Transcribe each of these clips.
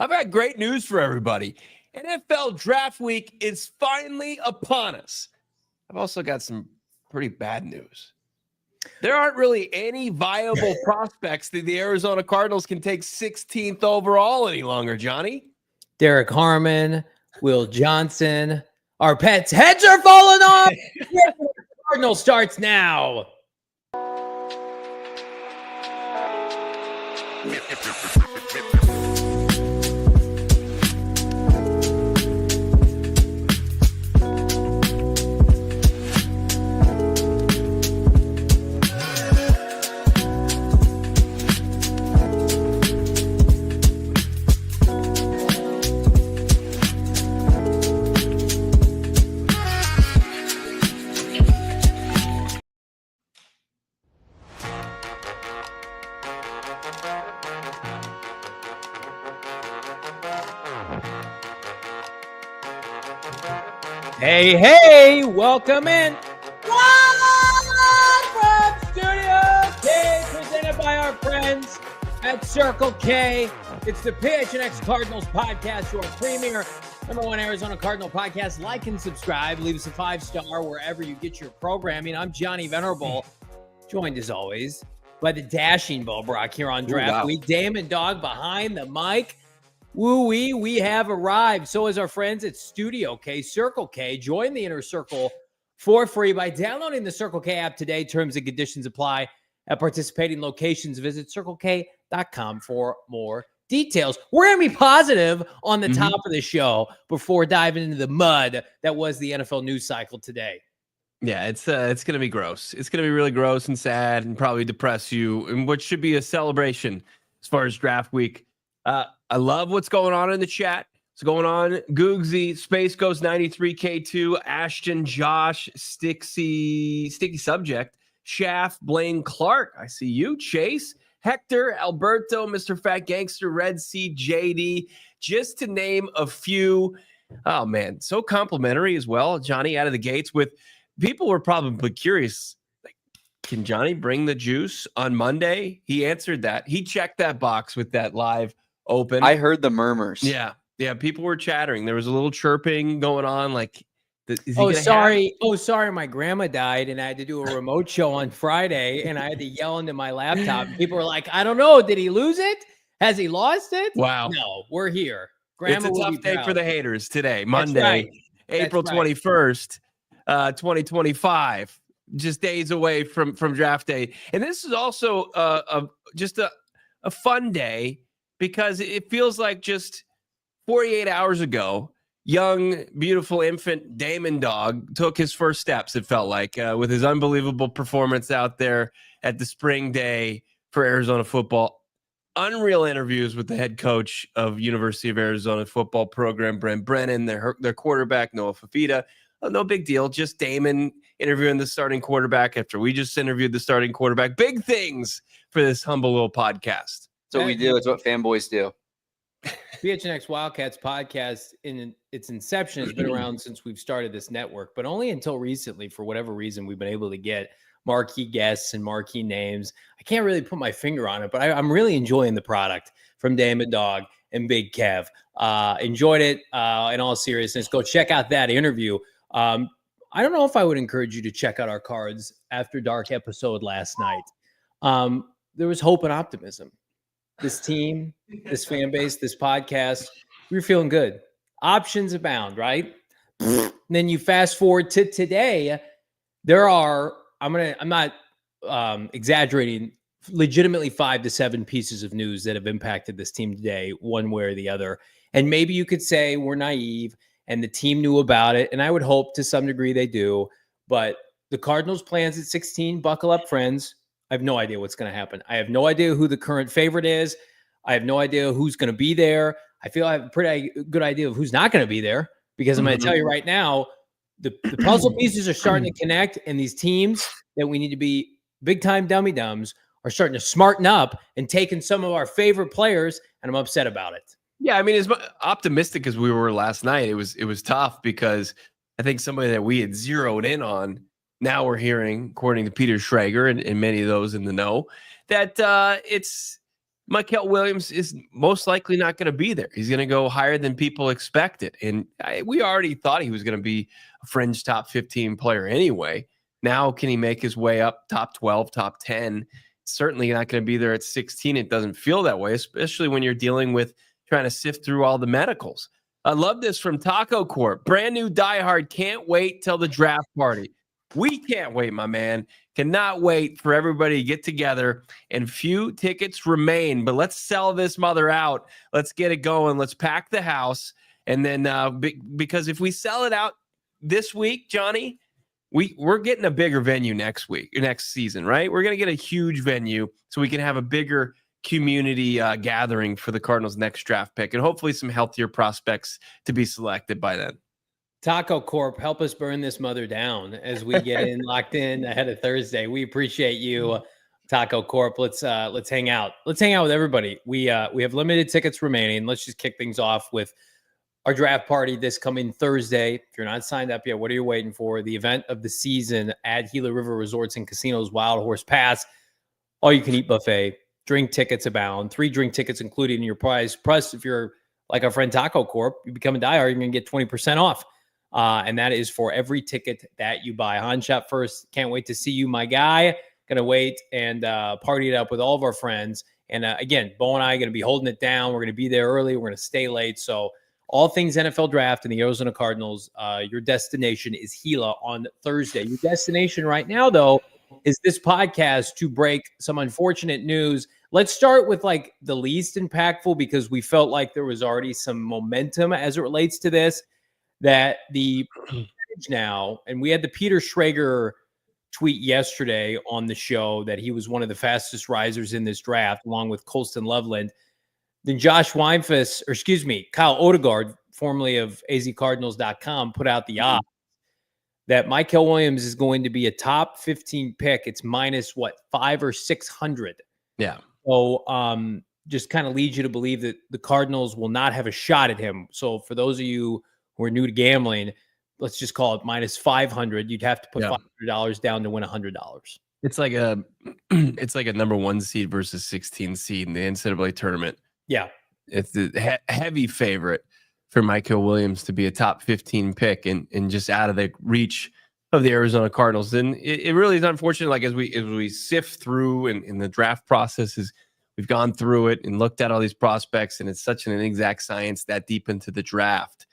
I've got great news for everybody. NFL Draft Week is finally upon us. I've also got some pretty bad news. There aren't really any viable prospects that the Arizona Cardinals can take 16th overall any longer, Johnny. Derrick Harmon, Will Johnson. Our pets' heads are falling off. Cardinal starts now. Hey, welcome in. Live from Studio K, presented by our friends at Circle K. It's the PHNX Cardinals podcast, your premier #1 Arizona Cardinal podcast. Like and subscribe. Leave us a 5-star wherever you get your programming. I'm Johnny Venerable, joined as always by the dashing Bo Brack here on Draft Week. Damon, Dawg behind the mic. Woo-wee, we have arrived. So is our friends at Studio K, Circle K. Join the inner circle for free by downloading the Circle K app today. Terms and conditions apply at participating locations. Visit CircleK.com for more details. We're going to be positive on the top of the show before diving into the mud that was the NFL news cycle today. Yeah, it's going to be gross. It's going to be really gross and sad and probably depress you in what should be a celebration as far as Draft Week. I love what's going on in the chat. What's going on? Googsy, Space Ghost 93K2, Ashton, Josh, Sticky Subject, Shaft, Blaine Clark. I see you. Chase, Hector, Alberto, Mr. Fat Gangster, Red Sea, JD, just to name a few. Oh, man, so complimentary as well. Johnny out of the gates with people were probably curious. Like, can Johnny bring the juice on Monday? He answered that. He checked that box with that live open. I heard the murmurs. Yeah. People were chattering. There was a little chirping going on. Like, sorry, my grandma died, and I had to do a remote show on Friday, and I had to yell into my laptop. People were like, "I don't know. Did he lose it? Has he lost it?" Wow. No, we're here. Grandma, it's a tough day for the haters today. Monday, April 21st, 2025. Just days away from draft day, and this is also just a fun day. Because it feels like just 48 hours ago, young, beautiful infant Damon Dawg took his first steps, it felt like, with his unbelievable performance out there at the spring day for Arizona football. Unreal interviews with the head coach of University of Arizona football program, Brent Brennan, their quarterback, Noah Fafita. No big deal. Just Damon interviewing the starting quarterback after we just interviewed the starting quarterback. Big things for this humble little podcast. It's what we do. It's what fanboys do. PHNX Wildcats podcast in its inception has been around since we've started this network, but only until recently, for whatever reason, we've been able to get marquee guests and marquee names. I can't really put my finger on it, but I'm really enjoying the product from Damon, Dawg, and Big Kev. Enjoyed it in all seriousness. Go check out that interview. I don't know if I would encourage you to check out our Cards After Dark episode last night. There was hope and optimism. This team, this fan base, this podcast, we were feeling good. Options abound, right? Then you fast forward to today. There are, I'm not exaggerating, legitimately 5 to 7 pieces of news that have impacted this team today, one way or the other. And maybe you could say we're naive and the team knew about it. And I would hope to some degree they do. But the Cardinals' plans at 16, buckle up, friends. I have no idea what's going to happen. I have no idea who the current favorite is. I have no idea who's going to be there. I feel I have a pretty good idea of who's not going to be there because I'm going to tell you right now, the puzzle pieces are starting to connect, and these teams that we need to be big-time dummy-dumbs are starting to smarten up and taking some of our favorite players, and I'm upset about it. Yeah, I mean, as optimistic as we were last night, it was tough because I think somebody that we had zeroed in on, now we're hearing, according to Peter Schrager and many of those in the know, that it's Mykel Williams is most likely not going to be there. He's going to go higher than people expected. And we already thought he was going to be a fringe top 15 player anyway. Now, can he make his way up top 12, top 10? Certainly not going to be there at 16. It doesn't feel that way, especially when you're dealing with trying to sift through all the medicals. I love this from Taco Corp. Brand new diehard. Can't wait till the draft party. We can't wait, my man. Cannot wait for everybody to get together, and few tickets remain. But let's sell this mother out. Let's get it going. Let's pack the house. And then because if we sell it out this week, Johnny, we're getting a bigger venue next season, right? We're going to get a huge venue so we can have a bigger community gathering for the Cardinals' next draft pick, and hopefully some healthier prospects to be selected by then. Taco Corp, help us burn this mother down as we get locked in ahead of Thursday. We appreciate you, Taco Corp. Let's hang out. Let's hang out with everybody. We have limited tickets remaining. Let's just kick things off with our draft party this coming Thursday. If you're not signed up yet, what are you waiting for? The event of the season at Gila River Resorts and Casinos Wild Horse Pass. All you can eat buffet. Drink tickets abound. 3 drink tickets included in your price. Plus, if you're like our friend Taco Corp, you become a diehard, you're going to get 20% off. And that is for every ticket that you buy. Han Shop First, can't wait to see you, my guy. Gonna wait and party it up with all of our friends. And again, Bo and I are gonna be holding it down. We're gonna be there early. We're gonna stay late. So all things NFL draft and the Arizona Cardinals, your destination is Gila on Thursday. Your destination right now, though, is this podcast to break some unfortunate news. Let's start with like the least impactful, because we felt like there was already some momentum as it relates to this. That the now, and we had the Peter Schrager tweet yesterday on the show that he was one of the fastest risers in this draft, along with Colston Loveland. Then Josh Weinfuss, or excuse me, Kyle Odegaard, formerly of azcardinals.com, put out the odds that Mykel Williams is going to be a top 15 pick. It's minus what, 500 or 600. Yeah. So just kind of leads you to believe that the Cardinals will not have a shot at him. So for those of you who are new to gambling, let's just call it minus 500. You'd have to put $500 down to win $100. It's like a number 1 seed versus 16 seed in the NCAA tournament. Yeah, it's the heavy favorite for Mykel Williams to be a top 15 pick and just out of the reach of the Arizona Cardinals. And it really is unfortunate. Like as we sift through in the draft processes, we've gone through it and looked at all these prospects, and it's such an inexact science that deep into the draft.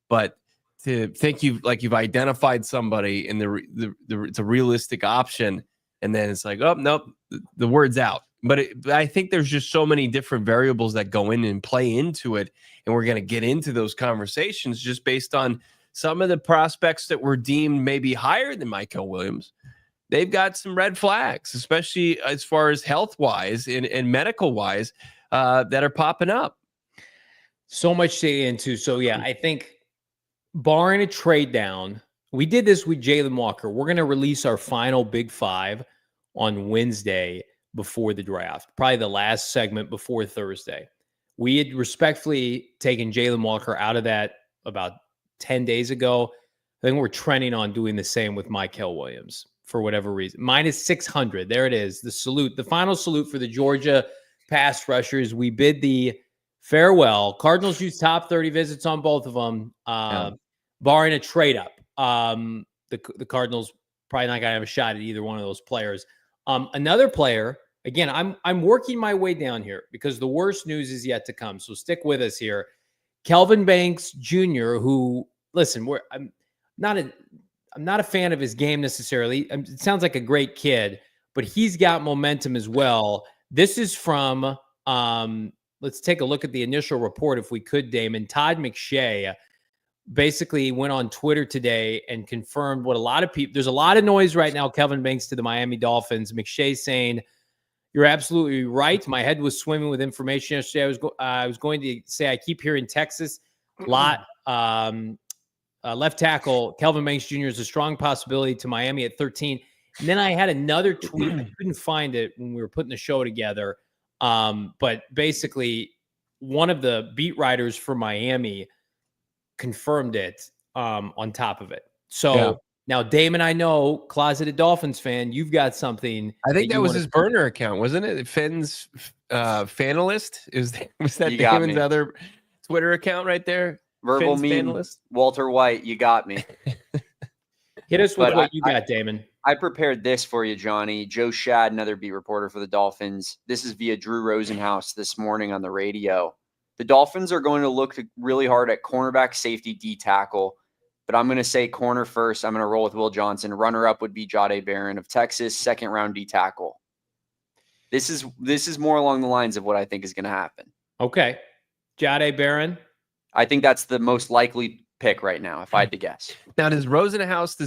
But to think you've identified somebody and it's a realistic option, and then it's like, oh nope, the word's out. But I think there's just so many different variables that go in and play into it, and we're going to get into those conversations just based on some of the prospects that were deemed maybe higher than Mykel Williams. They've got some red flags, especially as far as health-wise and medical-wise, that are popping up. So much to get into. So yeah, I think, barring a trade down, we did this with Jalen Walker. We're going to release our final Big Five on Wednesday before the draft, probably the last segment before Thursday. We had respectfully taken Jalen Walker out of that about 10 days ago. I think we're trending on doing the same with Mykel Williams for whatever reason. Minus 600. There it is. The salute, the final salute for the Georgia pass rushers. We bid the farewell. Cardinals use top 30 visits on both of them, barring a trade up. The Cardinals probably not going to have a shot at either one of those players. Another player, again, I'm working my way down here because the worst news is yet to come. So stick with us here. Kelvin Banks Jr., who, listen, I'm not a fan of his game necessarily. It sounds like a great kid, but he's got momentum as well. This is from, let's take a look at the initial report if we could, Damon. Todd McShay basically went on Twitter today and confirmed what a lot of people, there's a lot of noise right now, Kelvin Banks to the Miami Dolphins. McShay saying, you're absolutely right. My head was swimming with information yesterday. I was going to say, I keep hearing Texas lot. Left tackle Kelvin Banks Jr. is a strong possibility to Miami at 13. And then I had another tweet. I couldn't find it when we were putting the show together. But basically, one of the beat writers for Miami confirmed it on top of it. So Now, Damon, I know, closeted Dolphins fan, you've got something. I think that was wanna- his burner account, wasn't it? Finn's Fanalist. Was that You got Damon's me. other Twitter account right there? Verbal Finn's meme, Fanalist? Walter White, you got me. Hit us with But what you got, Damon. I prepared this for you, Johnny. Joe Shad, another beat reporter for the Dolphins. This is via Drew Rosenhaus this morning on the radio. The Dolphins are going to look really hard at cornerback, safety, D tackle. But I'm going to say corner first. I'm going to roll with Will Johnson. Runner-up would be Jihaad Barron of Texas, second-round D tackle. This is more along the lines of what I think is going to happen. Okay. Jihaad Barron. I think that's the most likely pick right now, if I had to guess. Now, does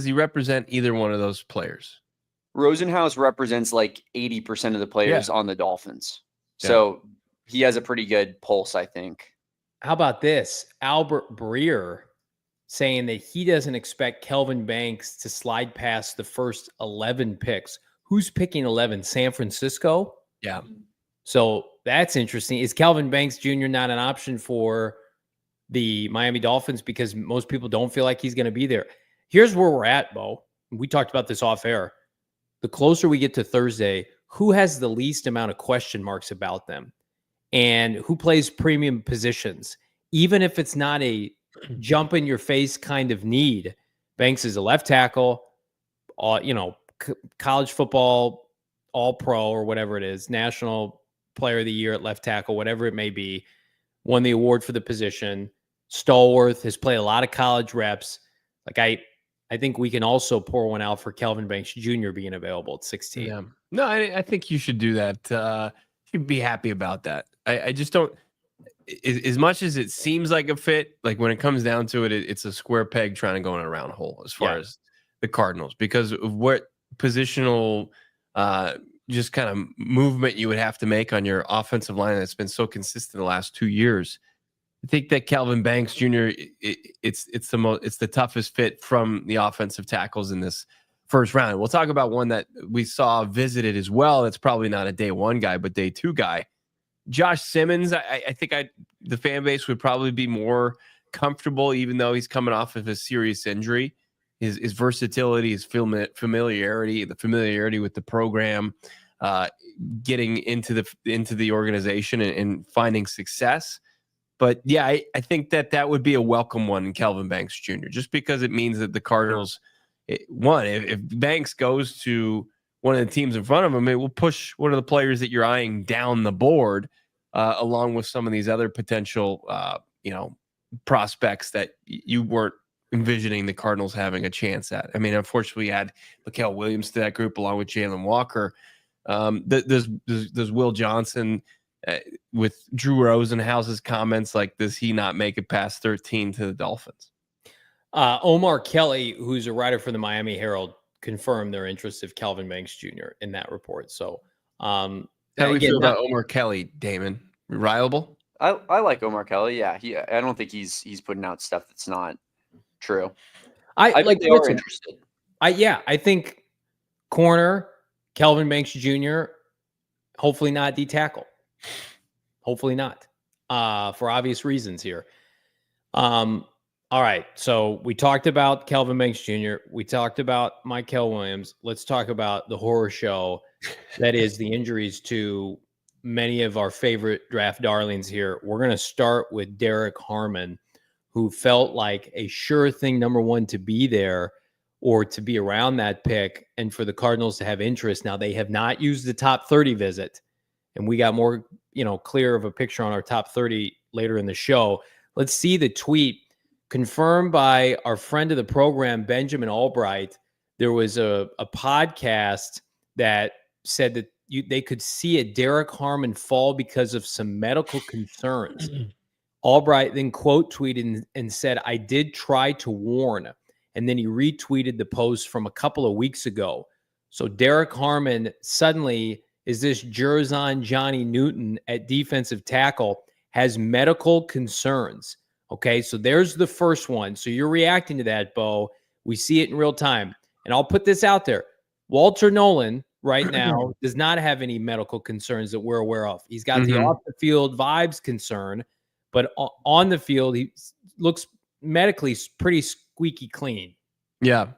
he represent either one of those players? Rosenhaus represents like 80% of the players on the Dolphins. So he has a pretty good pulse, I think. How about this? Albert Breer saying that he doesn't expect Kelvin Banks to slide past the first 11 picks. Who's picking 11? San Francisco? Yeah. So that's interesting. Is Kelvin Banks Jr. not an option for the Miami Dolphins because most people don't feel like he's going to be there? Here's where we're at, Bo. We talked about this off air. The closer we get to Thursday, who has the least amount of question marks about them and who plays premium positions? Even if it's not a jump in your face kind of need, Banks is a left tackle, college football, all pro or whatever it is, national player of the year at left tackle, whatever it may be, won the award for the position. Stalworth has played a lot of college reps. Like I think we can also pour one out for Kelvin Banks Jr. being available at 16. Yeah. No, I think you should do that. You'd be happy about that. I just don't, as much as it seems like a fit, like when it comes down to it, it's a square peg trying to go in a round hole as far as the Cardinals, because of what positional just kind of movement you would have to make on your offensive line that's been so consistent the last 2 years. I think that Kelvin Banks Jr. It's the toughest fit from the offensive tackles in this first round. We'll talk about one that we saw visited as well. That's probably not a day one guy, but day two guy. Josh Simmons. I think the fan base would probably be more comfortable, even though he's coming off of a serious injury. His versatility, his familiarity, the familiarity with the program, getting into the organization and finding success. But yeah, I think that would be a welcome one in Kelvin Banks Jr., just because it means that the Cardinals, if Banks goes to one of the teams in front of him, it will push one of the players that you're eyeing down the board, along with some of these other potential, prospects that you weren't envisioning the Cardinals having a chance at. I mean, unfortunately, we had Mykel Williams to that group along with Jalen Walker. There's Will Johnson. With Drew Rosenhaus's comments, like, does he not make it past 13 to the Dolphins? Omar Kelly, who's a writer for the Miami Herald, confirmed their interest of Kelvin Banks Jr. in that report. So, how do we feel about Omar Kelly, Damon? Reliable? I like Omar Kelly. Yeah, I don't think he's putting out stuff that's not true. I think they are interested. I think corner Kelvin Banks Jr. Hopefully not D tackle. Hopefully not, for obvious reasons here. All right, so we talked about Kelvin Banks Jr. We talked about Mykel Williams. Let's talk about the horror show that is the injuries to many of our favorite draft darlings here. We're going to start with Derrick Harmon, who felt like a sure thing, number one, to be there or to be around that pick, and for the Cardinals to have interest. Now, they have not used the top 30 visit, and we got more, clear of a picture on our top 30 later in the show. Let's see the tweet confirmed by our friend of the program, Benjamin Albright. There was a podcast that said that they could see a Derrick Harmon fall because of some medical concerns. Albright then quote tweeted and said, "I did try to warn." And then he retweeted the post from a couple of weeks ago. So Derrick Harmon suddenly is this Jerzon Johnny Newton at defensive tackle, has medical concerns. Okay, so there's the first one. So you're reacting to that, Bo. We see it in real time. And I'll put this out there. Walter Nolan right now does not have any medical concerns that we're aware of. He's got the off-the-field vibes concern, but on the field, he looks medically pretty squeaky clean. Yeah.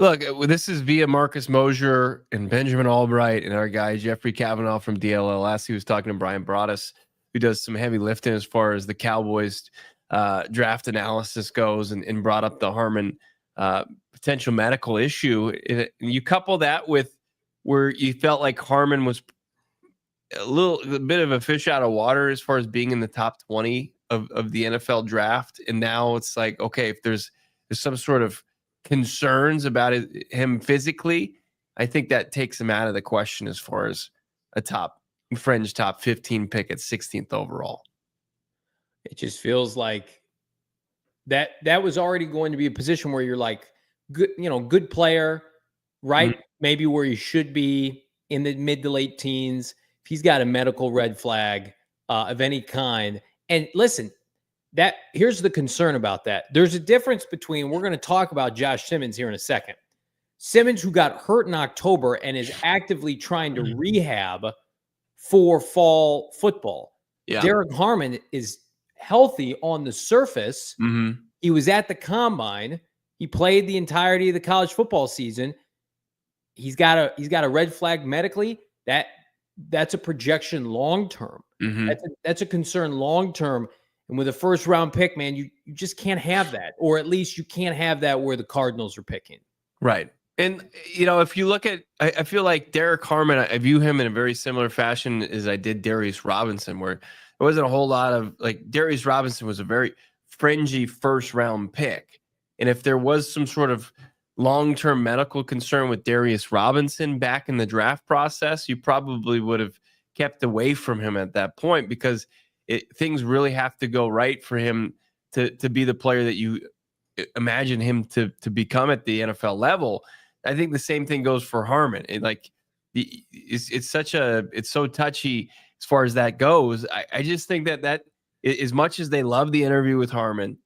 Look, this is via Marcus Mosher and Benjamin Albright and our guy Jeffrey Kavanaugh from DLLS. He was talking to Brian Broaddus, who does some heavy lifting as far as the Cowboys draft analysis goes, and brought up the Harmon potential medical issue. And you couple that with where you felt like Harmon was a bit of a fish out of water as far as being in the top 20 of the NFL draft. And now it's like, okay, if there's some sort of concerns about him physically, I think that takes him out of the question as far as a fringe top 15 pick at 16th overall. It just feels like that was already going to be a position where you're like, good player, right? Mm-hmm. Maybe where you should be in the mid to late teens. If he's got a medical red flag of any kind. And listen, here's the concern about that. There's a difference between, we're going to talk about Josh Simmons here in a second. Simmons, who got hurt in October and is actively trying to rehab for fall football. Yeah. Derrick Harmon is healthy on the surface. Mm-hmm. He was at the combine. He played the entirety of the college football season. He's got a red flag medically. That's a projection long term. Mm-hmm. That's a concern long term. And with a first round pick, man, you just can't have that, or at least you can't have that where the Cardinals are picking. Right. And, if you look at, I feel like Derrick Harmon, I view him in a very similar fashion as I did Darius Robinson, where there wasn't a whole lot of, like, Darius Robinson was a very fringy first round pick. And if there was some sort of long-term medical concern with Darius Robinson back in the draft process, you probably would have kept away from him at that point, because things really have to go right for him to be the player that you imagine him to become at the NFL level. I think the same thing goes for Harmon. It's so touchy as far as that goes. I just think that as much as they love the interview with Harmon,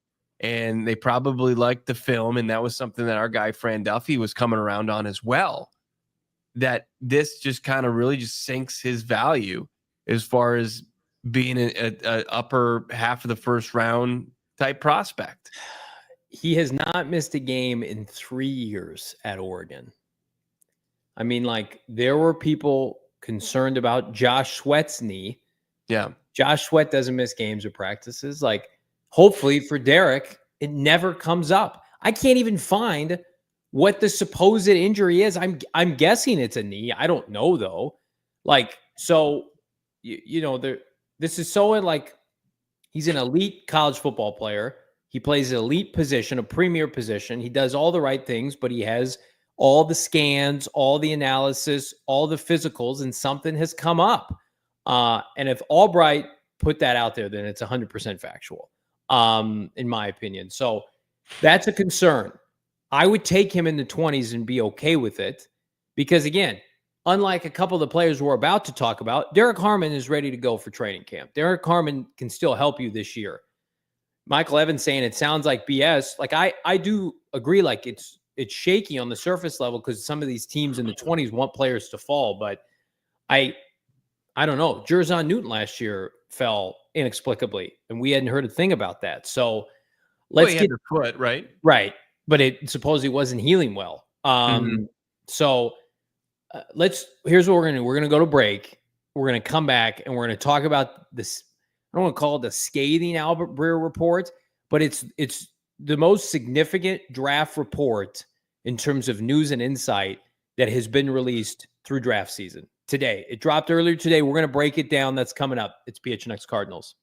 and they probably liked the film, and that was something that our guy Fran Duffy was coming around on as well, that this just kind of really just sinks his value as far as being an upper half of the first round type prospect. He has not missed a game in 3 years at Oregon. I mean, like, there were people concerned about Josh Sweat's knee. Yeah. Josh Sweat doesn't miss games or practices. Like, hopefully for Derrick, it never comes up. I can't even find what the supposed injury is. I'm guessing it's a knee. I don't know, though. Like, so, this is so, like, he's an elite college football player. He plays an elite position, a premier position. He does all the right things, but he has all the scans, all the analysis, all the physicals, and something has come up. And if Albright put that out there, then it's 100% factual, in my opinion. So that's a concern. I would take him in the 20s and be okay with it, because, again, unlike a couple of the players we're about to talk about, Derrick Harmon is ready to go for training camp. Derrick Harmon can still help you this year. Michael Evans saying it sounds like BS. Like, I do agree. Like, it's shaky on the surface level because some of these teams in the 20s want players to fall. But I don't know. Jerzon Newton last year fell inexplicably, and we hadn't heard a thing about that. So let's get the foot right. Right. But it supposedly wasn't healing well. So here's what we're going to do. We're going to go to break. We're going to come back, and we're going to talk about this. I don't want to call it the scathing Albert Breer report, but it's the most significant draft report in terms of news and insight that has been released through draft season today. It dropped earlier today. We're going to break it down. That's coming up. It's PHNX Cardinals.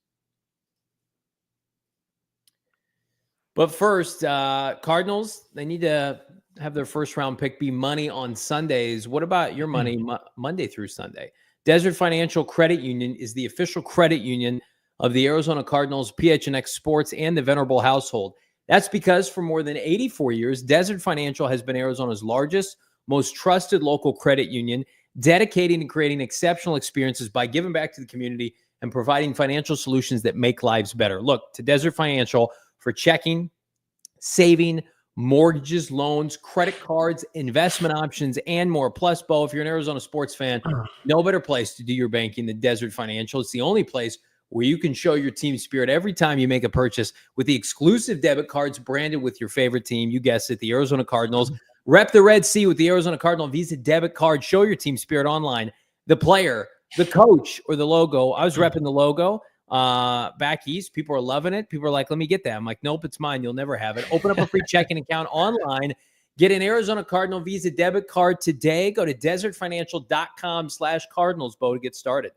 But first, Cardinals, they need to have their first round pick be money on Sundays. What about your money Monday through Sunday? Desert Financial Credit Union is the official credit union of the Arizona Cardinals, PHNX Sports, and the Venerable household. That's because for more than 84 years, Desert Financial has been Arizona's largest, most trusted local credit union, dedicating to creating exceptional experiences by giving back to the community and providing financial solutions that make lives better. Look to Desert Financial for checking, saving, mortgages, loans, credit cards, investment options, and more. Plus, Bo, if you're an Arizona sports fan, no better place to do your banking than Desert Financial. It's the only place where you can show your team spirit every time you make a purchase with the exclusive debit cards branded with your favorite team. You guessed it, the Arizona Cardinals. Rep the Red Sea with the Arizona Cardinal Visa debit card. Show your team spirit online. The player, the coach, or the logo. I was repping the logo back east. People are loving it. People are like, let me get that. I'm like, nope, it's mine. You'll never have it. Open up a free checking account online. Get an Arizona Cardinal Visa debit card today. Go to desertfinancial.com/Cardinals, Bo, to get started.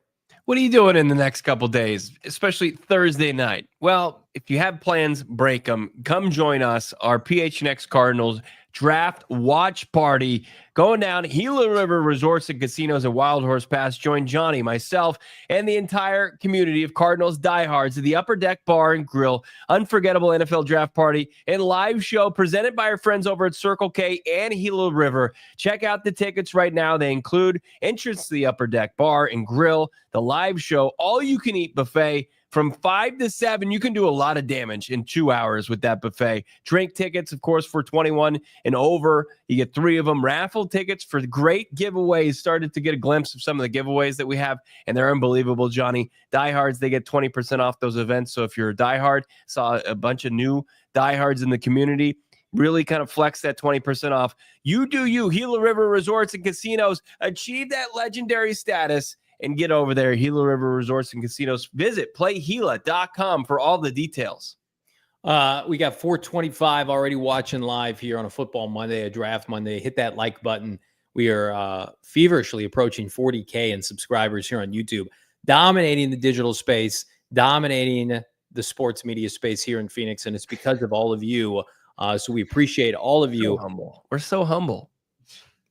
What are you doing in the next couple days, especially Thursday night? Well, if you have plans, break them. Come join us, our PHNX Cardinals draft watch party going down Gila River Resorts and Casinos and Wild Horse Pass. Join Johnny, myself, and the entire community of Cardinals diehards at the Upper Deck Bar and Grill. Unforgettable NFL draft party and live show presented by our friends over at Circle K and Gila River. Check out the tickets right now. They include entrance to the Upper Deck Bar and Grill, the live show, all-you-can-eat buffet. From 5 to 7, you can do a lot of damage in 2 hours with that buffet. Drink tickets, of course, for 21 and over. You get 3 of them. Raffle tickets for great giveaways. Started to get a glimpse of some of the giveaways that we have, and they're unbelievable, Johnny. Diehards, they get 20% off those events. So if you're a diehard, saw a bunch of new diehards in the community, really kind of flex that 20% off. You do you. Gila River Resorts and Casinos. Achieve that legendary status and get over there. Gila River Resorts and Casinos. Visit playGila.com for all the details. We got 425 already watching live here on a football Monday, a draft Monday. Hit that like button. We are feverishly approaching 40K in subscribers here on YouTube, dominating the digital space, dominating the sports media space here in Phoenix. And it's because of all of you. So we appreciate all of you. So humble. We're so humble.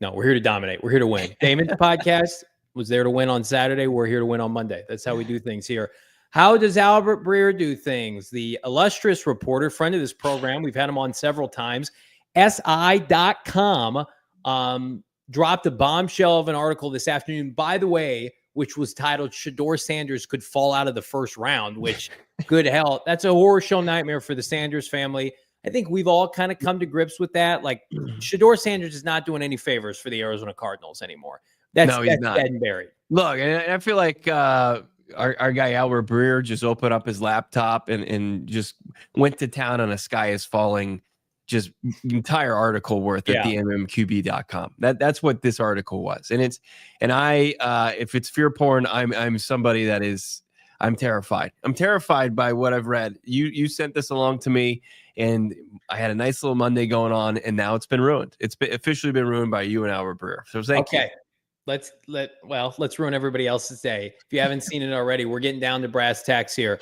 No, we're here to dominate. We're here to win. Damon's podcast was there to win on Saturday. We're here to win on Monday. That's how we do things here. How does Albert Breer do things? The illustrious reporter, friend of this program, we've had him on several times, SI.com, dropped a bombshell of an article this afternoon, by the way, which was titled Shedeur Sanders Could Fall Out of the First Round, which, good hell, that's a horror show nightmare for the Sanders family. I think we've all kind of come to grips with that. Like, Shedeur Sanders is not doing any favors for the Arizona Cardinals anymore. That's not dead and buried. Look, and I feel like our guy Albert Breer just opened up his laptop and just went to town on a Sky is Falling, just entire article worth at the mmqb.com. That's what this article was. And if it's fear porn, I'm somebody that is, I'm terrified. I'm terrified by what I've read. You sent this along to me, and I had a nice little Monday going on, and now it's been ruined. It's officially been ruined by you and Albert Breer. So thank you. Let's ruin everybody else's day. If you haven't seen it already, we're getting down to brass tacks here.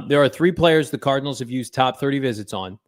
There are 3 players the Cardinals have used top 30 visits on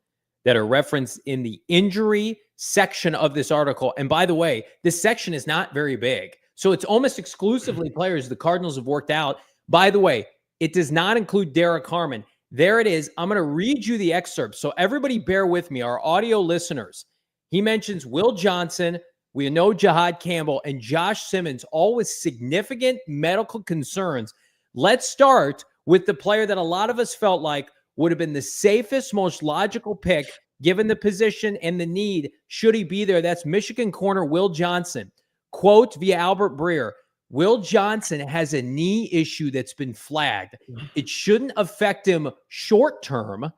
that are referenced in the injury section of this article. And by the way, this section is not very big. So it's almost exclusively players the Cardinals have worked out. By the way, it does not include Derrick Harmon. There it is. I'm going to read you the excerpt. So everybody bear with me, our audio listeners. He mentions Will Johnson, we know Jihaad Campbell, and Josh Simmons, all with significant medical concerns. Let's start with the player that a lot of us felt like would have been the safest, most logical pick, given the position and the need, should he be there. That's Michigan corner Will Johnson. Quote via Albert Breer, Will Johnson has a knee issue that's been flagged. It shouldn't affect him short term,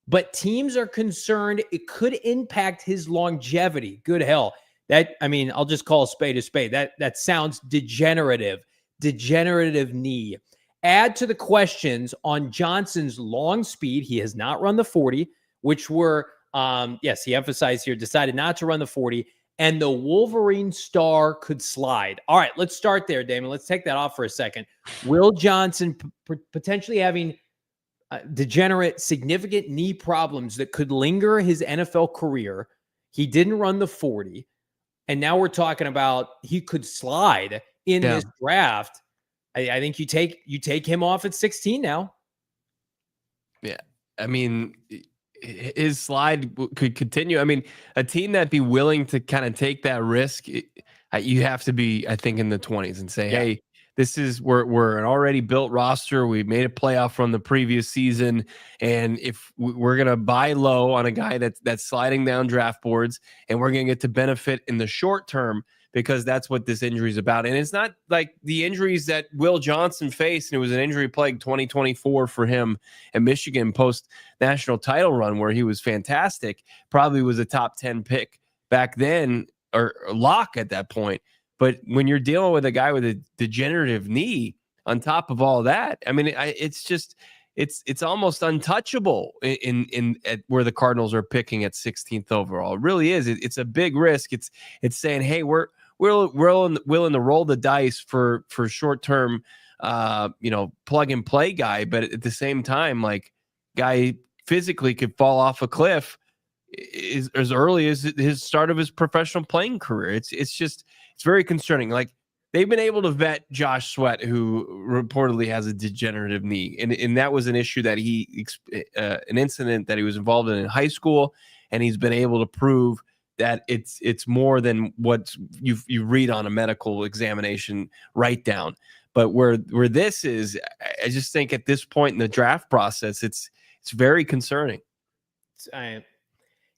but teams are concerned it could impact his longevity. Good hell. I'll just call a spade. That sounds degenerative knee. Add to the questions on Johnson's long speed. He has not run the 40, which were, he emphasized here, decided not to run the 40, and the Wolverine star could slide. All right, let's start there, Damon. Let's take that off for a second. Will Johnson potentially having degenerate, significant knee problems that could linger his NFL career. He didn't run the 40. And now we're talking about he could slide in this draft. I think you take him off at 16 now. Yeah. I mean, his slide could continue. I mean, a team that'd be willing to kind of take that risk, you have to be, I think, in the 20s and say, hey, we're an already built roster. We made a playoff from the previous season. And if we're going to buy low on a guy that's sliding down draft boards, and we're going to get to benefit in the short term, because that's what this injury is about. And it's not like the injuries that Will Johnson faced. And it was an injury plagued 2024 for him at Michigan post national title run, where he was fantastic, probably was a top 10 pick back then, or lock at that point. But when you're dealing with a guy with a degenerative knee on top of all that, I mean, it's almost untouchable in at where the Cardinals are picking at 16th overall. It really is. It's a big risk. It's saying, hey, we're willing to roll the dice for short term, plug and play guy, but at the same time, like, guy physically could fall off a cliff as early as his start of his professional playing career. It's very concerning. Like, they've been able to vet Josh Sweat, who reportedly has a degenerative knee, and that was an issue that an incident that he was involved in high school, and he's been able to prove that it's more than what you read on a medical examination write down. But where this is, I just think at this point in the draft process, it's very concerning.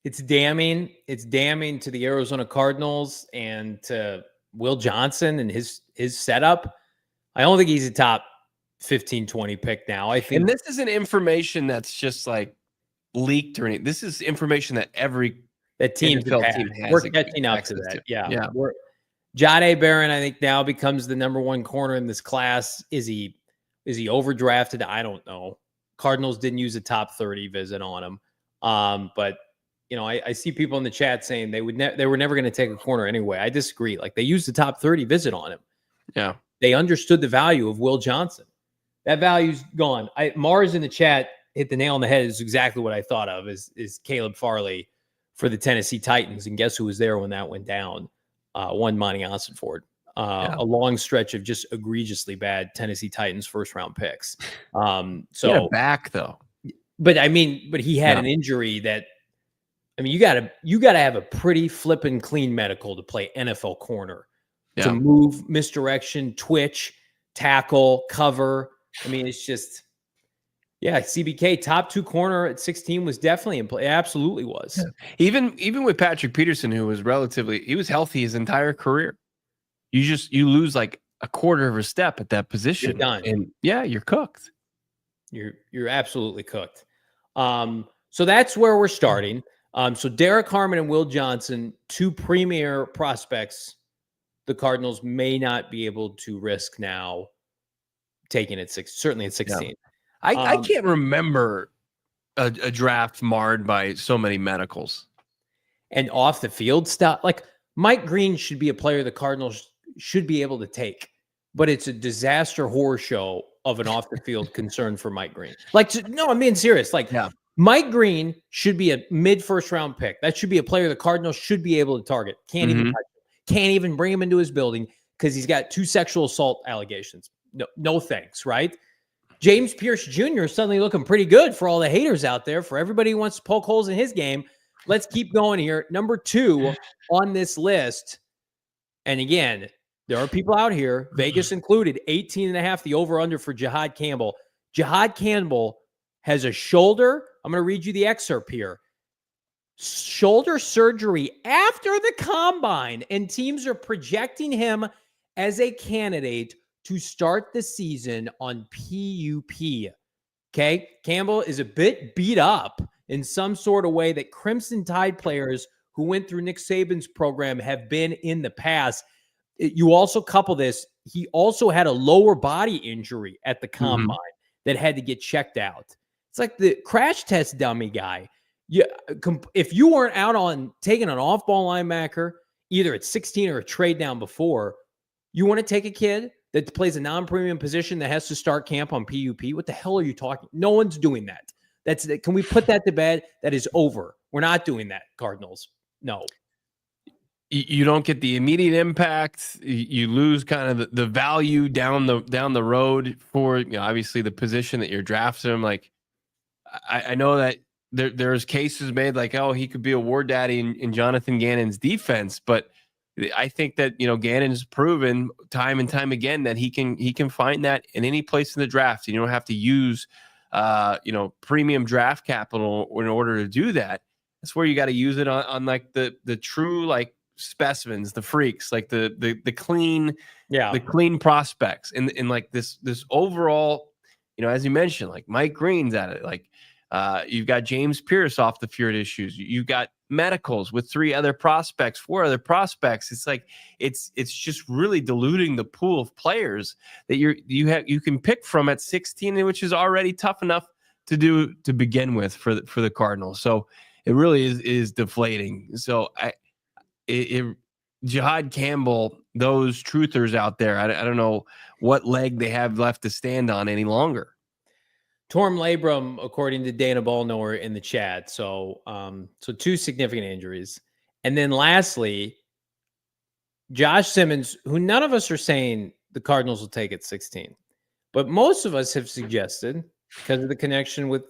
It's damning. It's damning to the Arizona Cardinals and to Will Johnson and his setup. I don't think he's a top 15, 20 pick now. I think, and this isn't information that's just like leaked or anything. This is information that that team has. We're catching up to that. Yeah. Jihaad Barron, I think, now becomes the number one corner in this class. Is he overdrafted? I don't know. Cardinals didn't use a top 30 visit on him. But I see people in the chat saying they were never going to take a corner anyway. I disagree. Like, they used the top 30 visit on him. Yeah. They understood the value of Will Johnson. That value's gone. Mars in the chat hit the nail on the head. Is exactly what I thought of is Caleb Farley for the Tennessee Titans. And guess who was there when that went down? One Monti Ossenfort. A long stretch of just egregiously bad Tennessee Titans first round picks. So back though. But he had an injury that, you gotta have a pretty flippin' clean medical to play NFL corner, to move, misdirection, twitch, tackle, cover. It's just, CBK top 2 corner at 16 was definitely in play. It absolutely was. Yeah. Even with Patrick Peterson, who was he was healthy his entire career. You lose like a quarter of a step at that position. You're done. And you're cooked. You're absolutely cooked. So that's where we're starting. So Derrick Harmon and Will Johnson, 2 premier prospects, the Cardinals may not be able to risk now taking it certainly at 16. Yeah. I can't remember a draft marred by so many medicals and off the field stuff. Like, Mike Green should be a player the Cardinals should be able to take, but it's a disaster horror show of an off the field concern for Mike Green. No, I'm being serious. Mike Green should be a mid first round pick. That should be a player the Cardinals should be able to target. Can't even touch him. Can't even bring him into his building because he's got 2 sexual assault allegations. No thanks, right? James Pierce Jr. is suddenly looking pretty good for all the haters out there, for everybody who wants to poke holes in his game. Let's keep going here. Number 2 on this list. And again, there are people out here, Vegas included, 18.5, the over-under for Jihaad Campbell. Jihaad Campbell has a shoulder. I'm going to read you the excerpt here. Shoulder surgery after the combine, and teams are projecting him as a candidate to start the season on PUP. Okay? Campbell is a bit beat up in some sort of way that Crimson Tide players who went through Nick Saban's program have been in the past. You also couple this, he also had a lower body injury at the combine that had to get checked out. It's like the crash test dummy guy. If you weren't out on taking an off-ball linebacker, either at 16 or a trade down before, you want to take a kid that plays a non-premium position that has to start camp on PUP? What the hell are you talking? No one's doing that. Can we put that to bed? That is over. We're not doing that, Cardinals. No. You don't get the immediate impact. You lose kind of the value down the road for, obviously the position that you're drafting him. Like, I know that there's cases made like, oh, he could be a war daddy in Jonathan Gannon's defense, but I think that Gannon's proven time and time again that he can find that in any place in the draft. You don't have to use premium draft capital in order to do that. That's where you got to use it on like the true like specimens, the freaks, like the clean, the clean prospects, and like this overall, as you mentioned, like Mike Green's at it, like you've got James Pierce off the field issues, you've got medicals with 3 other prospects, 4 other prospects. It's like it's just really diluting the pool of players that you can pick from at 16, which is already tough enough to do to begin with for the Cardinals. So it really is deflating. So Jihaad Campbell, those truthers out there, I don't know what leg they have left to stand on any longer. Torm labrum, according to Dana Ballnower in the chat. So 2 significant injuries. And then lastly, Josh Simmons, who none of us are saying the Cardinals will take at 16, but most of us have suggested, because of the connection with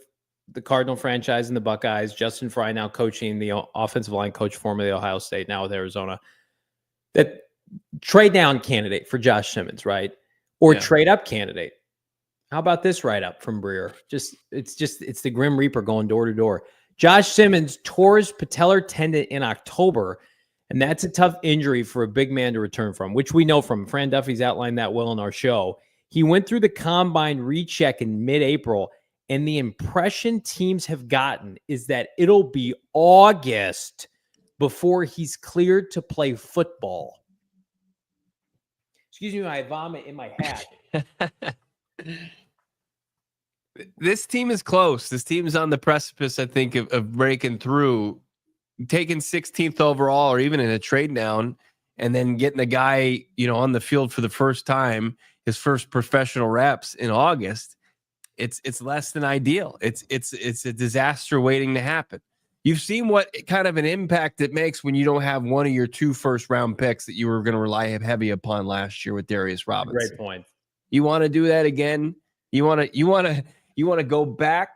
the Cardinal franchise and the Buckeyes, Justin Fry now coaching the offensive line coach formerly Ohio State, now with Arizona, that trade down candidate for Josh Simmons, right? Or trade up candidate. How about this write-up from Breer? It's the Grim Reaper going door to door. Josh Simmons tore his patellar tendon in October, and that's a tough injury for a big man to return from, which we know from. Fran Duffy's outlined that well in our show. He went through the combine recheck in mid-April, and the impression teams have gotten is that it'll be August before he's cleared to play football. Excuse me, I vomit in my hat. This team is close. This team is on the precipice, I think, of breaking through, taking 16th overall or even in a trade down, and then getting the guy, on the field for the first time, his first professional reps in August. It's less than ideal. It's a disaster waiting to happen. You've seen what kind of an impact it makes when you don't have one of your 2 first-round picks that you were going to rely heavy upon last year with Darius Robinson. Great point. You want to do that again? You want to go back,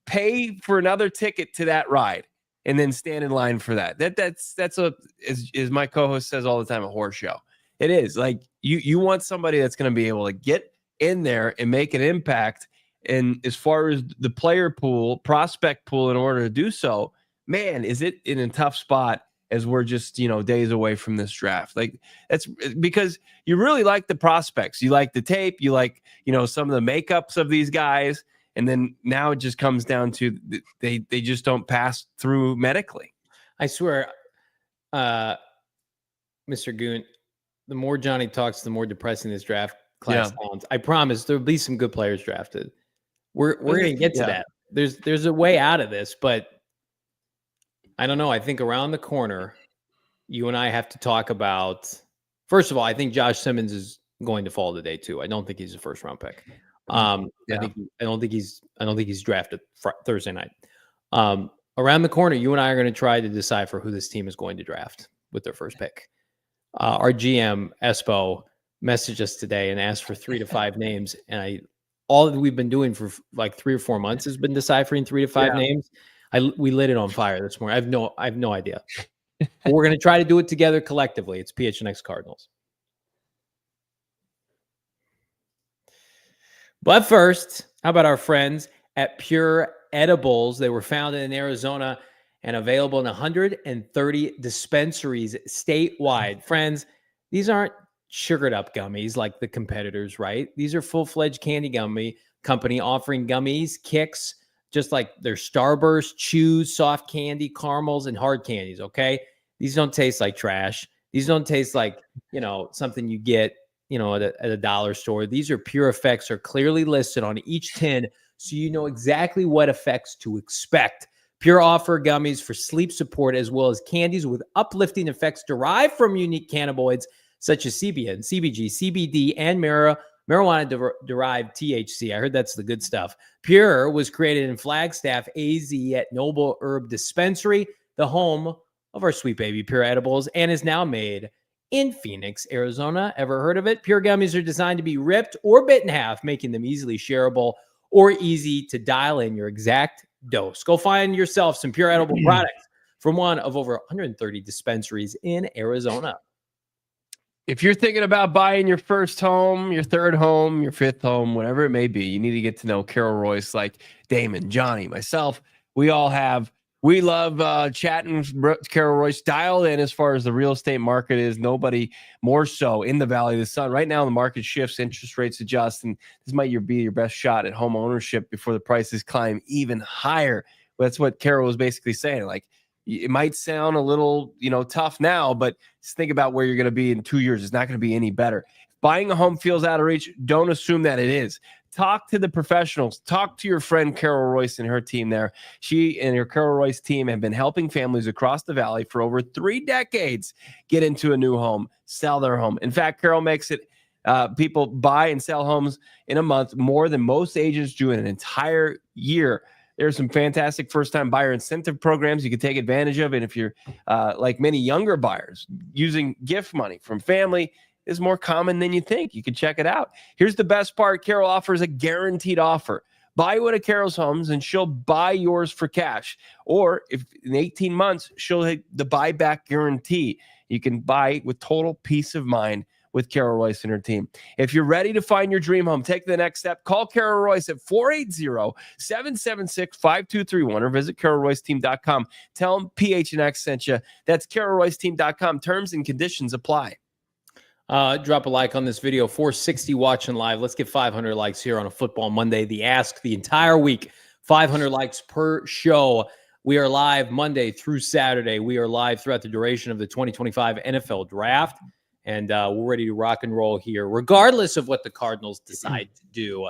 pay for another ticket to that ride, and then stand in line for that. That's as my co-host says all the time, a horse show. It is like you want somebody that's going to be able to get in there and make an impact. And as far as the player pool, prospect pool, in order to do so, man, is it in a tough spot as we're just, days away from this draft. Like, that's because you really like the prospects. You like the tape. You like, some of the makeups of these guys. And then now it just comes down to they just don't pass through medically. I swear, Mr. Goon, the more Johnny talks, the more depressing this draft class sounds. I promise there'll be some good players drafted. We're going to get to that. There's a way out of this, but I don't know. I think around the corner, you and I have to talk about, first of all, I think Josh Simmons is going to fall today too. I don't think he's a first round pick. I don't think he's drafted Thursday night. Around the corner, you and I are going to try to decipher who this team is going to draft with their first pick. Our GM Espo messaged us today and asked for 3 to 5 names, and all that we've been doing for like 3 or 4 months has been deciphering 3 to 5 names. We lit it on fire this morning. I have no idea. But we're going to try to do it together collectively. It's PHNX Cardinals. But first, how about our friends at Pure Edibles? They were founded in Arizona and available in 130 dispensaries statewide. Friends, these aren't sugared up gummies like the competitors, right? These are full-fledged candy gummy company offering gummies, kicks, just like their Starburst, chews, soft candy, caramels, and hard candies, okay? These don't taste like trash. These don't taste like, something you get, at a dollar store. These are pure effects, are clearly listed on each tin, so you know exactly what effects to expect. Pure offer gummies for sleep support, as well as candies with uplifting effects derived from unique cannabinoids such as CBN, CBG, CBD, and marijuana-derived THC. I heard that's the good stuff. Pure was created in Flagstaff, AZ at Noble Herb Dispensary, the home of our sweet baby Pure Edibles, and is now made in Phoenix, Arizona. Ever heard of it? Pure gummies are designed to be ripped or bit in half, making them easily shareable or easy to dial in your exact dose. Go find yourself some Pure Edible products from one of over 130 dispensaries in Arizona. If you're thinking about buying your first home, your third home, your fifth home, whatever it may be, you need to get to know Carol Royce, like Damon, Johnny, myself. We love chatting with Carol Royce, dialed in as far as the real estate market is. Nobody more so in the Valley of the Sun. Right now, the market shifts, interest rates adjust, and this might be your best shot at home ownership before the prices climb even higher. That's what Carol was basically saying. Like, it might sound a little, tough now, but just think about where you're going to be in 2 years. It's not going to be any better. If buying a home feels out of reach, don't assume that it is. Talk to the professionals. Talk to your friend Carol Royce and her team there. She and her Carol Royce team have been helping families across the valley for over 3 decades get into a new home, sell their home. In fact, Carol makes it people buy and sell homes in a month more than most agents do in an entire year. There's some fantastic first-time buyer incentive programs you can take advantage of. And if you're like many younger buyers, using gift money from family is more common than you think. You can check it out. Here's the best part. Carol offers a guaranteed offer. Buy one of Carol's homes and she'll buy yours for cash. Or if in 18 months, she'll hit the buyback guarantee. You can buy with total peace of mind with Carol Royce and her team. If you're ready to find your dream home, take the next step. Call Carol Royce at 480-776-5231 or visit carolroyceteam.com. Tell them PHNX sent you. That's carolroyceteam.com. Terms and conditions apply. Drop a like on this video. 460 watching live. Let's get 500 likes here on a Football Monday. The Ask the entire week. 500 likes per show. We are live Monday through Saturday. We are live throughout the duration of the 2025 NFL Draft. And we're ready to rock and roll here, regardless of what the Cardinals decide to do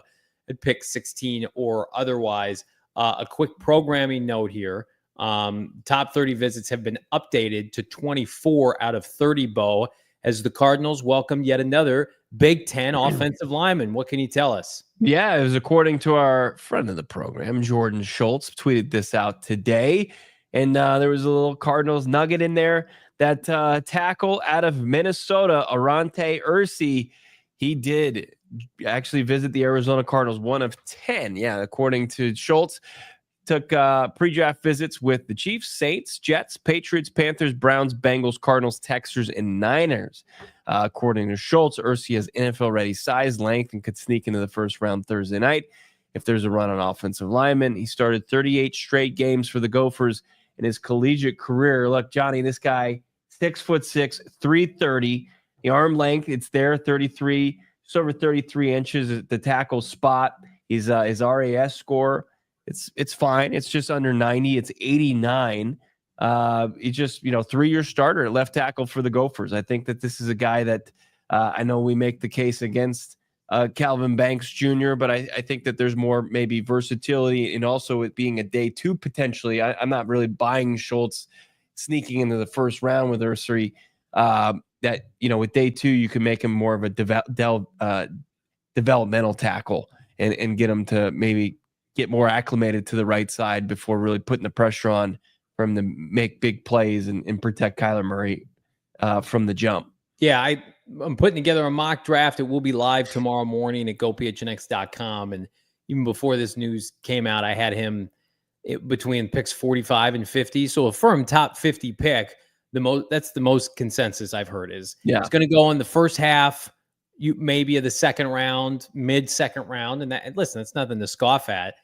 at pick 16 or otherwise. A quick programming note here. Top 30 visits have been updated to 24 out of 30, Bo, as the Cardinals welcome yet another Big Ten offensive lineman. What can you tell us? Yeah, it was according to our friend of the program, Jordan Schultz, tweeted this out today. And there was a little Cardinals nugget in there. That tackle out of Minnesota, Arante Ursi, he did actually visit the Arizona Cardinals, 1 of 10. Yeah, according to Schultz, took pre-draft visits with the Chiefs, Saints, Jets, Patriots, Panthers, Browns, Bengals, Cardinals, Texans, and Niners. According to Schultz, Ursi has NFL-ready size, length, and could sneak into the first round Thursday night if there's a run on offensive linemen. He started 38 straight games for the Gophers in his collegiate career. Look, Johnny, this guy, 6'6", 330. The arm length, it's there, 33, just over 33 inches at the tackle spot. His RAS score, it's fine. It's just under 90. It's 89. He's just 3-year starter at left tackle for the Gophers. I think that this is a guy that I know we make the case against Kelvin Banks Jr., but I think that there's more maybe versatility and also it being a day 2 potentially. I'm not really buying Schultz sneaking into the first round with Ursi. That with day 2 you can make him more of a developmental tackle and get him to maybe get more acclimated to the right side before really putting the pressure on for him to make big plays and protect Kyler Murray from the jump. Yeah, I'm putting together a mock draft. It will be live tomorrow morning at gophnx.com. And even before this news came out, I had him between picks 45 and 50. So a firm top 50 pick. That's the most consensus I've heard is it's going to go in the first half, maybe of the second round, mid-second round. And that's nothing to scoff at.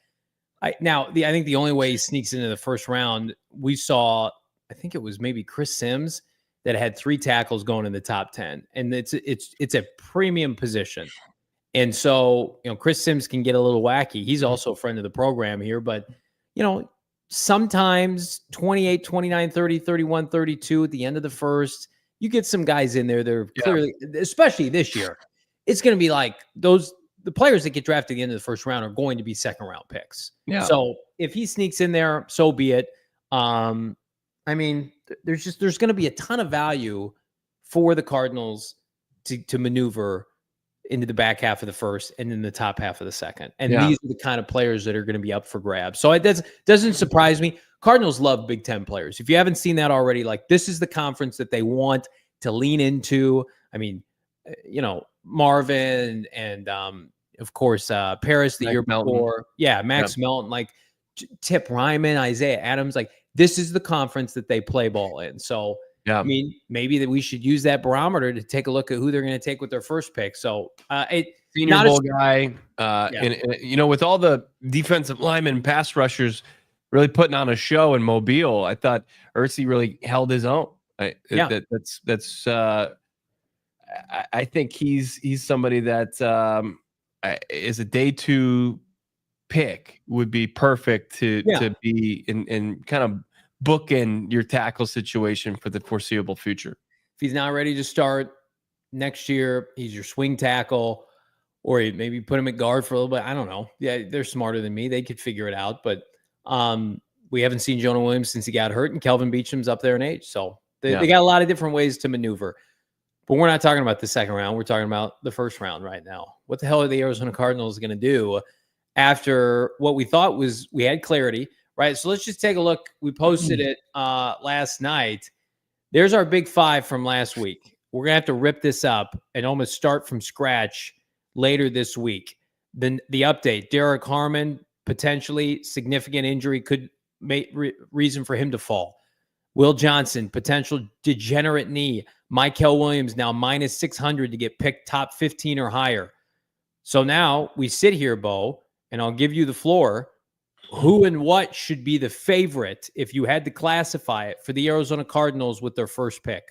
I think the only way he sneaks into the first round, we saw, I think it was maybe Chris Sims that had 3 tackles going in the top 10. And it's a premium position. And so, Chris Sims can get a little wacky. He's also a friend of the program here, but sometimes 28, 29, 30, 31, 32 at the end of the first, you get some guys in there that are clearly, especially this year, it's going to be like the players that get drafted at the end of the first round are going to be second round picks. Yeah. So if he sneaks in there, so be it. There's going to be a ton of value for the Cardinals to maneuver into the back half of the first and in the top half of the second. And these are the kind of players that are going to be up for grabs. So it doesn't surprise me. Cardinals love Big Ten players. If you haven't seen that already, this is the conference that they want to lean into. I mean, Marvin and of course, Paris the year before. Yeah, Max Melton, Tip Ryman, Isaiah Adams. This is the conference that they play ball in. So, maybe that we should use that barometer to take a look at who they're going to take with their first pick. So, Senior Bowl guy. And with all the defensive linemen, pass rushers really putting on a show in Mobile, I thought Ursi really held his own. I think he's somebody that is a day 2 pick would be perfect to be and kind of bookend your tackle situation for the foreseeable future. If he's not ready to start next year, he's your swing tackle, or maybe put him at guard for a little bit. I don't know. Yeah, they're smarter than me. They could figure it out. But we haven't seen Jonah Williams since he got hurt, and Kelvin Beacham's up there in age. So they got a lot of different ways to maneuver. But we're not talking about the second round. We're talking about the first round right now. What the hell are the Arizona Cardinals going to do after what we thought was we had clarity, right? So let's just take a look. We posted it last night. There's our big five from last week. We're going to have to rip this up and almost start from scratch later this week. Then the update, Derrick Harmon, potentially significant injury could make reason for him to fall. Will Johnson, potential degenerate knee. Mykel Williams now minus 600 to get picked top 15 or higher. So now we sit here, Bo, and I'll give you the floor. Who and what should be the favorite if you had to classify it for the Arizona Cardinals with their first pick?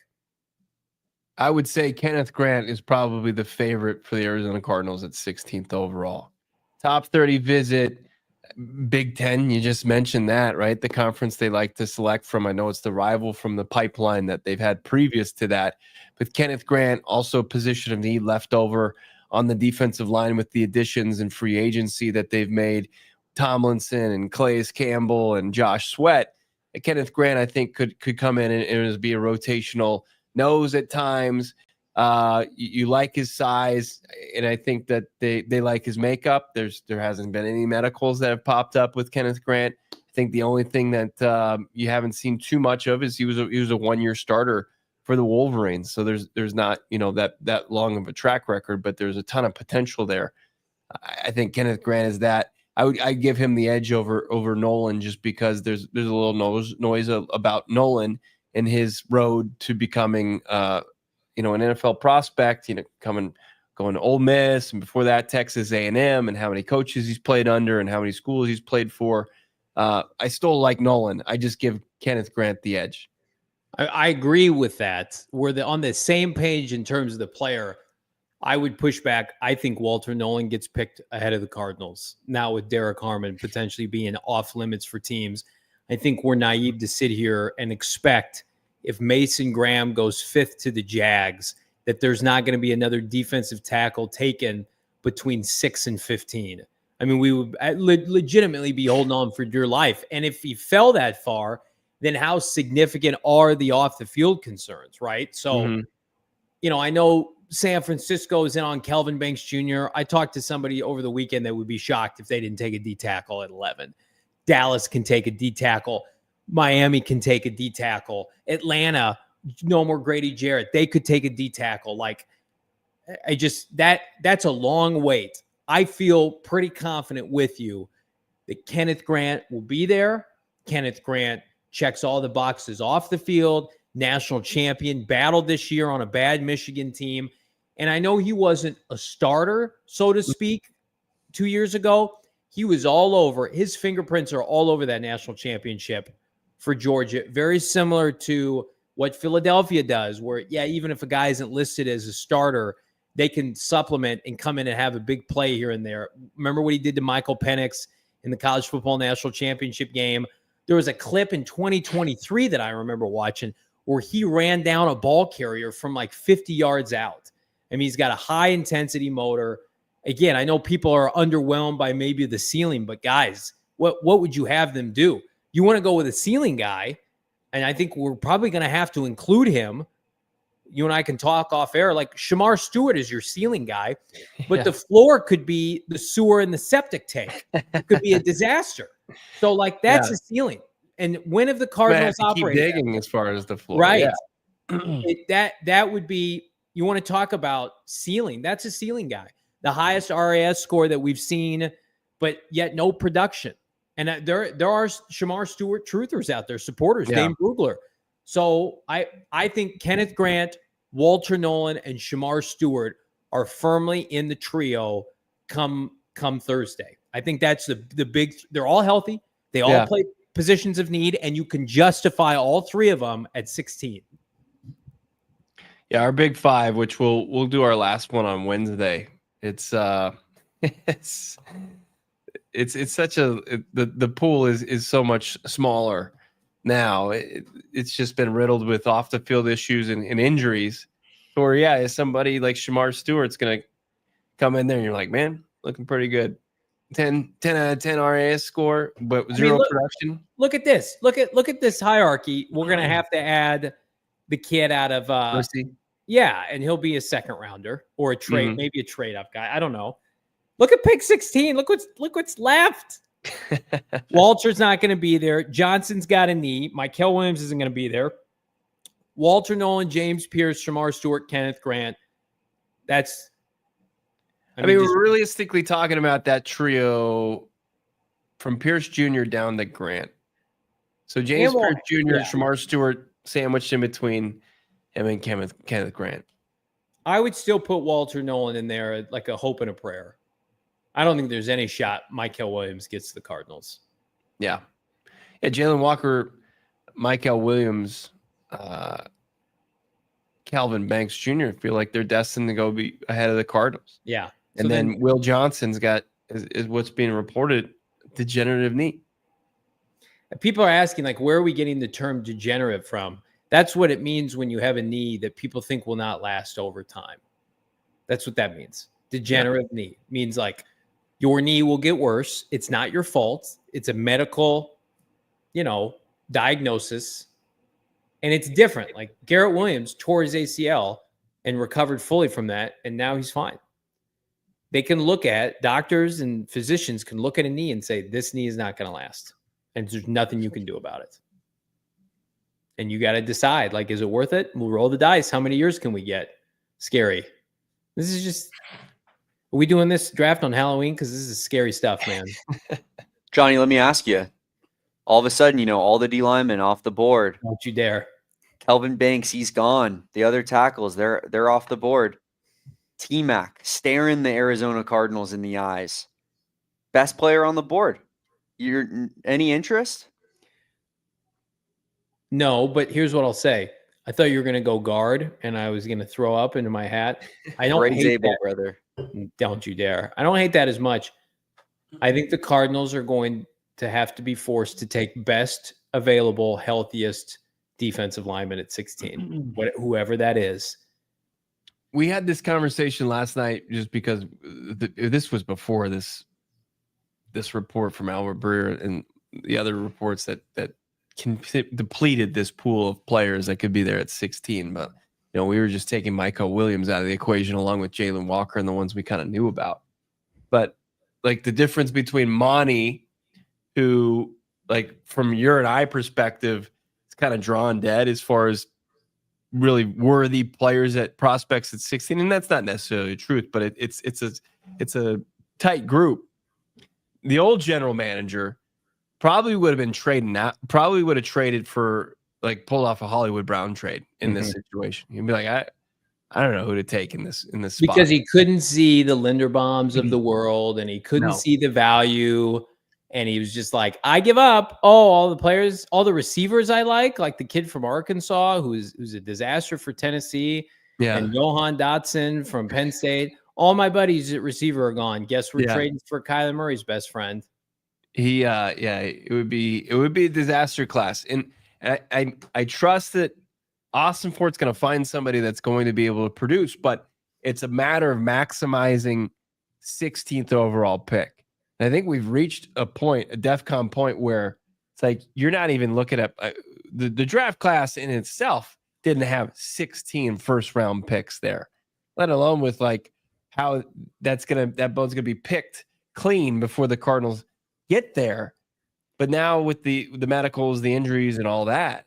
I would say Kenneth Grant is probably the favorite for the Arizona Cardinals at 16th overall. Top 30 visit, Big Ten, you just mentioned that, right? The conference they like to select from. I know it's the rival from the pipeline that they've had previous to that. But Kenneth Grant, also position of need left over on the defensive line with the additions and free agency that they've made. Tomlinson and Calais Campbell and Josh Sweat. Kenneth Grant, I think, could come in and be a rotational nose at times. You like his size, and I think that they like his makeup. There hasn't been any medicals that have popped up with Kenneth Grant. I think the only thing that you haven't seen too much of is he was a 1-year starter for the Wolverines. So there's not that long of a track record, but there's a ton of potential there. I think Kenneth Grant is that. I give him the edge over Nolan just because there's a little noise about Nolan and his road to becoming an NFL prospect, going to Ole Miss, and before that Texas A&M, and how many coaches he's played under and how many schools he's played for. I still like Nolan. I just give Kenneth Grant the edge. I agree with that. We're on the same page in terms of the player. I would push back. I think Walter Nolan gets picked ahead of the Cardinals. Now with Derrick Harmon potentially being off limits for teams, I think we're naive to sit here and expect if Mason Graham goes 5th to the Jags, that there's not going to be another defensive tackle taken between 6 and 15. I mean, we would legitimately be holding on for dear life. And if he fell that far, then how significant are the off the field concerns, right? So, I know San Francisco is in on Kelvin Banks Jr. I talked to somebody over the weekend that would be shocked if they didn't take a D tackle at 11. Dallas can take a D tackle. Miami can take a D tackle. Atlanta, no more Grady Jarrett. They could take a D tackle. That's a long wait. I feel pretty confident with you that Kenneth Grant will be there. Kenneth Grant checks all the boxes off the field. National champion, battled this year on a bad Michigan team. And I know he wasn't a starter, so to speak, 2 years ago. He was all over. His fingerprints are all over that national championship for Georgia. Very similar to what Philadelphia does, where, even if a guy isn't listed as a starter, they can supplement and come in and have a big play here and there. Remember what he did to Mykel Penix in the college football national championship game? There was a clip in 2023 that I remember watching where he ran down a ball carrier from 50 yards out. I mean, he's got a high-intensity motor. Again, I know people are underwhelmed by maybe the ceiling, but guys, what would you have them do? You want to go with a ceiling guy, and I think we're probably going to have to include him. You and I can talk off air. Shamar Stewart is your ceiling guy, but the floor could be the sewer and the septic tank. It could be a disaster. So, that's a ceiling. And when have the Cardinals operated? Keep digging as far as the floor, right? Yeah. That would be. You want to talk about ceiling? That's a ceiling guy. The highest RAS score that we've seen, but yet no production. And there are Shamar Stewart truthers out there, supporters, Dame Brugler. So I think Kenneth Grant, Walter Nolan, and Shamar Stewart are firmly in the trio come Thursday. I think that's the big. They're all healthy. They all play positions of need, and you can justify all three of them at 16. Yeah, our big five, which we'll do our last one on Wednesday. It's such the pool is so much smaller now. It's just been riddled with off the field issues and injuries. Or is somebody like Shamar Stewart's going to come in there and you're like, man, looking pretty good. 10 out of 10 RAS score, but zero production. Look at this. Look at this hierarchy. We're going to have to add the kid out of and he'll be a second rounder or a trade, maybe a trade up guy. I don't know. Look at pick 16. Look what's left. Walter's not going to be there. Johnson's got a knee. Mykel Williams isn't going to be there. Walter Nolan, James Pierce, Shamar Stewart, Kenneth Grant. That's. I mean, we're realistically talking about that trio from Pierce Jr. down to Grant. So James Pierce Jr. and Shamar Stewart sandwiched in between him and Kenneth Grant. I would still put Walter Nolan in there like a hope and a prayer. I don't think there's any shot Mykel Williams gets to the Cardinals. Yeah. Jalen Walker, Mykel Williams, Kelvin Banks Jr. feel like they're destined to go be ahead of the Cardinals. Yeah. And then Will Johnson's got is what's being reported, degenerative knee. People are asking, like, where are we getting the term degenerate from? That's what it means when you have a knee that people think will not last over time. That's what that means. Degenerative knee means like your knee will get worse. It's not your fault. It's a medical, diagnosis. And it's different. Like Garrett Williams tore his ACL and recovered fully from that. And now he's fine. They can look at, doctors and physicians can look at a knee and say, this knee is not going to last. And there's nothing you can do about it. And you got to decide, like, is it worth it? We'll roll the dice. How many years can we get? Scary. This is just, are we doing this draft on Halloween? Because this is scary stuff, man. Johnny, let me ask you. All of a sudden, all the D linemen off the board. Don't you dare. Kelvin Banks, he's gone. The other tackles, they're off the board. T-Mac staring the Arizona Cardinals in the eyes. Best player on the board. Any interest? No, but here's what I'll say. I thought you were going to go guard, and I was going to throw up into my hat. I don't hate that, brother. Don't you dare. I don't hate that as much. I think the Cardinals are going to have to be forced to take best available, healthiest defensive lineman at 16, whoever that is. We had this conversation last night just because this was before this report from Albert Breer and the other reports that depleted this pool of players that could be there at 16. But, we were just taking Mykel Williams out of the equation along with Jalen Walker and the ones we kind of knew about. But like the difference between Monti, who like from your and I perspective, it's kind of drawn dead as far as really worthy players at prospects at 16. And that's not necessarily the truth, but it's a tight group. The old general manager probably would have been trading out, probably would have traded for like pulled off a Hollywood Brown trade in this situation. You'd be like, I don't know who to take in this spot. Because he couldn't see the Linderbaums of the world and he couldn't see the value. And he was just like, I give up. Oh, all the players, all the receivers I like the kid from Arkansas, who's a disaster for Tennessee. Yeah. And Johan Dotson from Penn State. All my buddies at receiver are gone. Guess we're trading for Kyler Murray's best friend. It would be a disaster class. And I trust that Ossenfort's going to find somebody that's going to be able to produce, but it's a matter of maximizing 16th overall pick. And I think we've reached a DEFCON point where it's like you're not even looking at the draft class in itself didn't have 16 first round picks there, let alone with like how that bone's gonna be picked clean before the Cardinals get there. But now with the medicals, the injuries, and all that,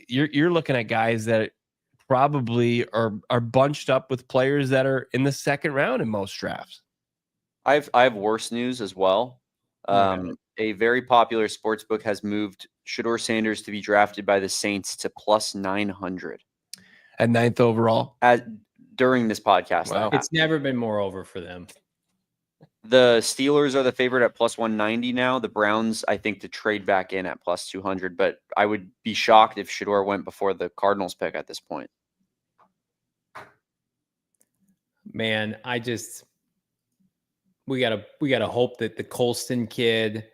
you're looking at guys that probably are bunched up with players that are in the second round in most drafts. I have worse news as well. A very popular sports book has moved Shedeur Sanders to be drafted by the Saints to plus 900 at 9th overall during this podcast. Wow. It's never been more over for them. The Steelers are the favorite at plus 190 now. The Browns, I think, to trade back in at plus 200, but I would be shocked if Shedeur went before the Cardinals pick at this point. Man, we gotta hope that the Colston kid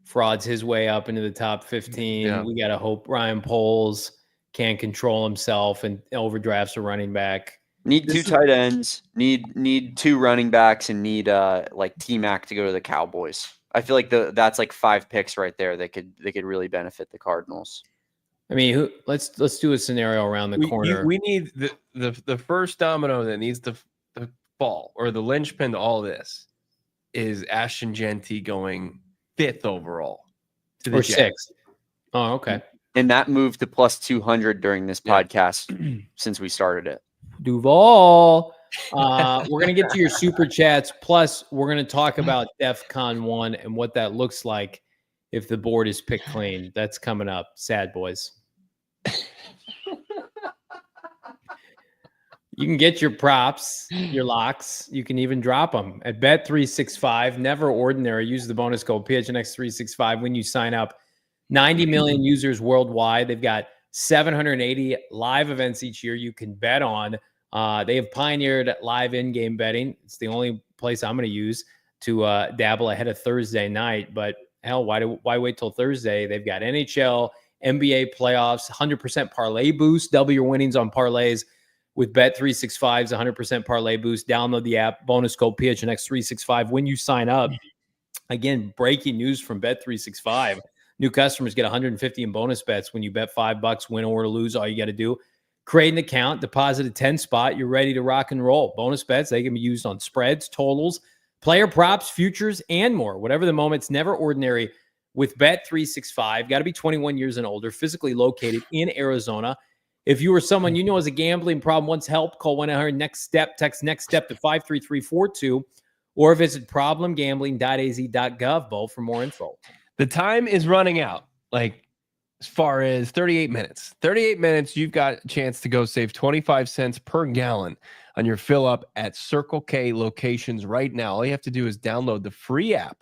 frauds his way up into the top 15. Yeah. We got to hope Ryan Poles can't control himself and overdrafts a running back. Need two tight ends, need two running backs, and need like T-Mac to go to the Cowboys. I feel like that's like 5 picks right there that could really benefit the Cardinals. I mean, let's do a scenario around the corner. We need the first domino that needs to fall, or the linchpin to all this, is Ashton Genty going 5th overall to the Jets. 6th. Oh, okay. And that moved to plus 200 during this podcast since we started it. Duval. We're going to get to your super chats. Plus, we're going to talk about DEFCON 1 and what that looks like if the board is picked clean. That's coming up. Sad boys. You can get your props, your locks. You can even drop them at Bet365. Never ordinary. Use the bonus code PHNX365 when you sign up. 90 million users worldwide. They've got 780 live events each year you can bet on. They have pioneered live in-game betting. It's the only place I'm going to use to dabble ahead of Thursday night. But hell, why wait till Thursday? They've got NHL, NBA playoffs, 100% parlay boost. Double your winnings on parlays with Bet365's 100% parlay boost. Download the app. Bonus code PHNX365 when you sign up. Again, breaking news from Bet365. New customers get 150 in bonus bets when you bet $5, win or lose. All you got to do, create an account, deposit a 10 spot. You're ready to rock and roll. Bonus bets, they can be used on spreads, totals, player props, futures, and more. Whatever the moment, it's never ordinary with Bet365. Got to be 21 years and older, physically located in Arizona. If you or someone you know has a gambling problem, wants help, call 1-800-NEXT-STEP. Text NEXT STEP to 53342 or visit problemgambling.az.gov, Bo, for more info. The time is running out. Like, as far as 38 minutes. 38 minutes, you've got a chance to go save 25 cents per gallon on your fill up at Circle K locations right now. All you have to do is download the free app,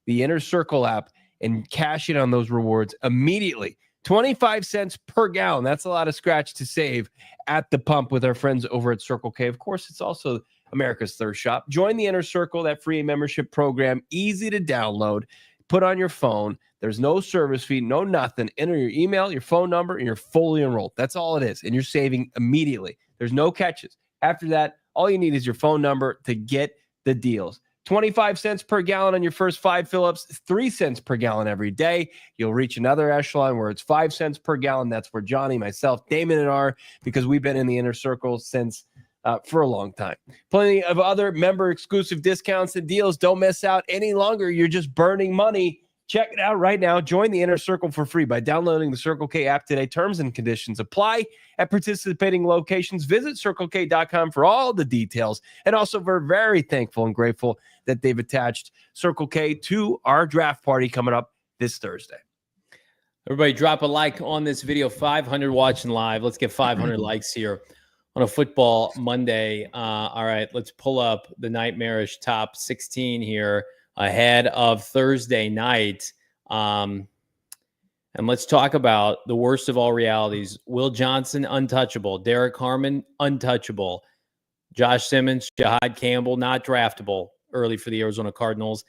the Inner Circle app, and cash in on those rewards immediately. 25 cents per gallon. That's a lot of scratch to save at the pump with our friends over at Circle K. Of course, it's also America's thirst shop. Join the Inner Circle, that free membership program. Easy to download. Put on your phone. There's no service fee, no nothing. Enter your email, your phone number, and you're fully enrolled. That's all it is. And you're saving immediately. There's no catches. After that, all you need is your phone number to get the deals. 25 cents per gallon on your first 5 fill-ups, 3 cents per gallon every day. You'll reach another echelon where it's 5 cents per gallon. That's where Johnny, myself, Damon, and are, because we've been in the Inner Circle since for a long time. Plenty of other member-exclusive discounts and deals. Don't miss out any longer. You're just burning money. Check it out right now. Join the Inner Circle for free by downloading the Circle K app today. Terms and conditions apply at participating locations. Visit CircleK.com for all the details. And also, we're very thankful and grateful that they've attached Circle K to our draft party coming up this Thursday. Everybody drop a like on this video. 500 watching live. Let's get 500 likes here on a football Monday. All right, let's pull up the nightmarish top 16 here ahead of Thursday night. And let's talk about the worst of all realities. Will Johnson, untouchable. Derrick Harmon, untouchable. Josh Simmons, Jihaad Campbell, not draftable early for the Arizona Cardinals.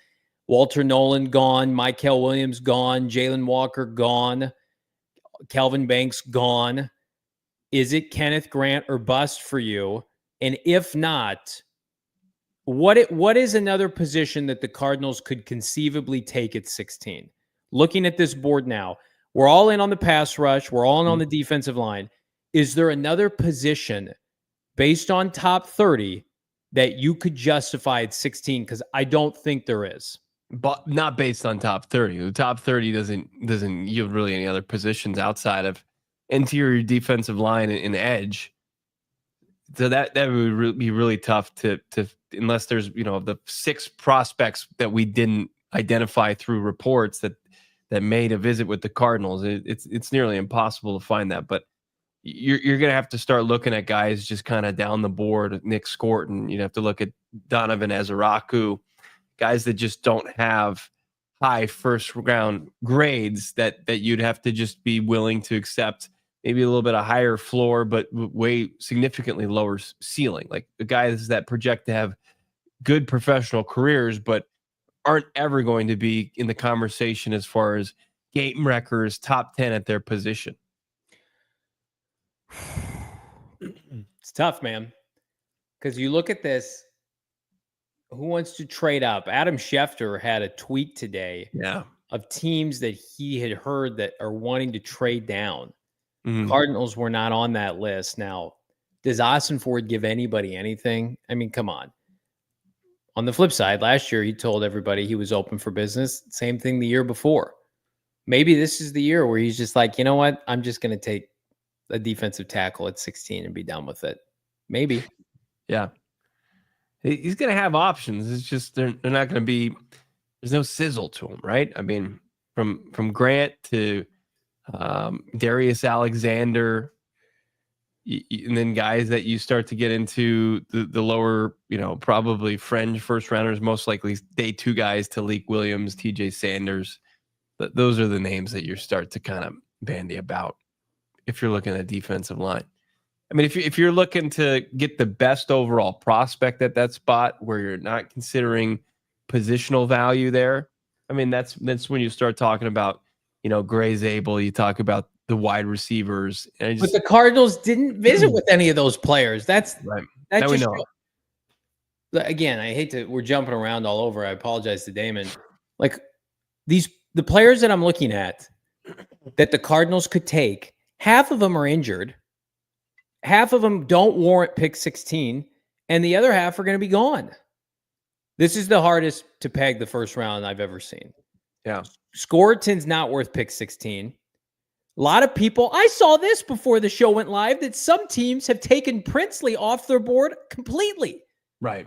Walter Nolan, gone. Mykel Williams, gone. Jalen Walker, gone. Kelvin Banks, gone. Is it Kenneth Grant or bust for you? And if not, what is another position that the Cardinals could conceivably take at 16? Looking at this board now, we're all in on the pass rush. We're all in on the defensive line. Is there another position based on top 30 that you could justify at 16? Because I don't think there is. But not based on top 30. The top 30 doesn't yield really any other positions outside of interior defensive line and edge. So that would be really tough to unless there's, the 6 prospects that we didn't identify through reports that made a visit with the Cardinals. It's nearly impossible to find that. But you're going to have to start looking at guys just kind of down the board. Nick Scorton, you'd have to look at Donovan Ezeraku, guys that just don't have high first round grades that you'd have to just be willing to accept maybe a little bit of higher floor, but way significantly lower ceiling. Like the guys that project to have good professional careers, but aren't ever going to be in the conversation as far as game wreckers, top 10 at their position. It's tough, man. Because you look at this, who wants to trade up? Adam Schefter had a tweet today of teams that he had heard that are wanting to trade down. Cardinals were not on that list. Now, does Ossenfort give anybody anything? I mean, come on. On the flip side, last year he told everybody he was open for business. Same thing the year before. Maybe this is the year where he's just like, you know what? I'm just going to take a defensive tackle at 16 and be done with it. Maybe. Yeah. He's going to have options. It's just they're not going to be. There's no sizzle to him, right? I mean, from Grant to Darius Alexander, and then guys that you start to get into the lower, probably fringe first rounders, most likely day 2 guys, Mykel Williams, TJ Sanders. But those are the names that you start to kind of bandy about if you're looking at defensive line. I mean, if you're looking to get the best overall prospect at that spot where you're not considering positional value there, I mean, that's when you start talking about, Gray Zabel, you talk about the wide receivers. But the Cardinals didn't visit with any of those players. That's right. That just again, I hate to, we're jumping around all over. I apologize to Damon. Like the players that I'm looking at that the Cardinals could take, half of them are injured. Half of them don't warrant pick 16, and the other half are going to be gone. This is the hardest to peg the first round I've ever seen. Yeah. Scoreton's not worth pick 16. A lot of people, I saw this before the show went live, that some teams have taken Princely off their board completely. Right.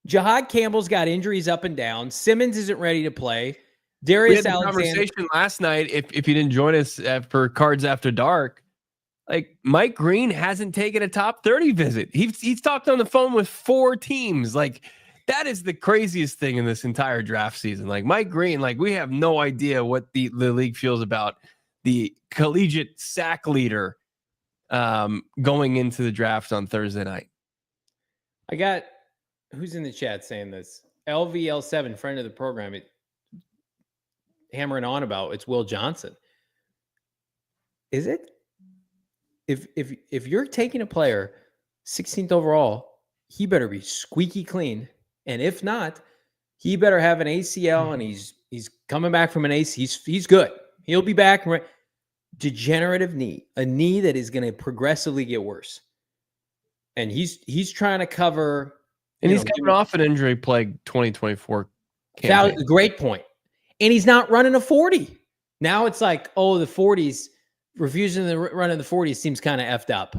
Jihaad Campbell's got injuries up and down. Simmons isn't ready to play. Darius Alexander. We had a conversation last night, if you didn't join us for Cards After Dark, like Mike Green hasn't taken a top 30 visit. He's talked on the phone with 4 teams. Like, that is the craziest thing in this entire draft season. Like Mike Green, like we have no idea what the league feels about the collegiate sack leader going into the draft on Thursday night. I got, who's in the chat saying this? LVL7, friend of the program, hammering on about it's Will Johnson. Is it? If you're taking a player 16th overall, he better be squeaky clean. And if not, he better have an ACL and he's coming back from an AC. He's good. He'll be back. Degenerative knee, a knee that is going to progressively get worse. And he's trying to cover. And he's coming off an injury plague 2024 campaign. That was a great point. And he's not running a 40. Now it's like, oh, the 40s, refusing to run in the 40s seems kind of effed up.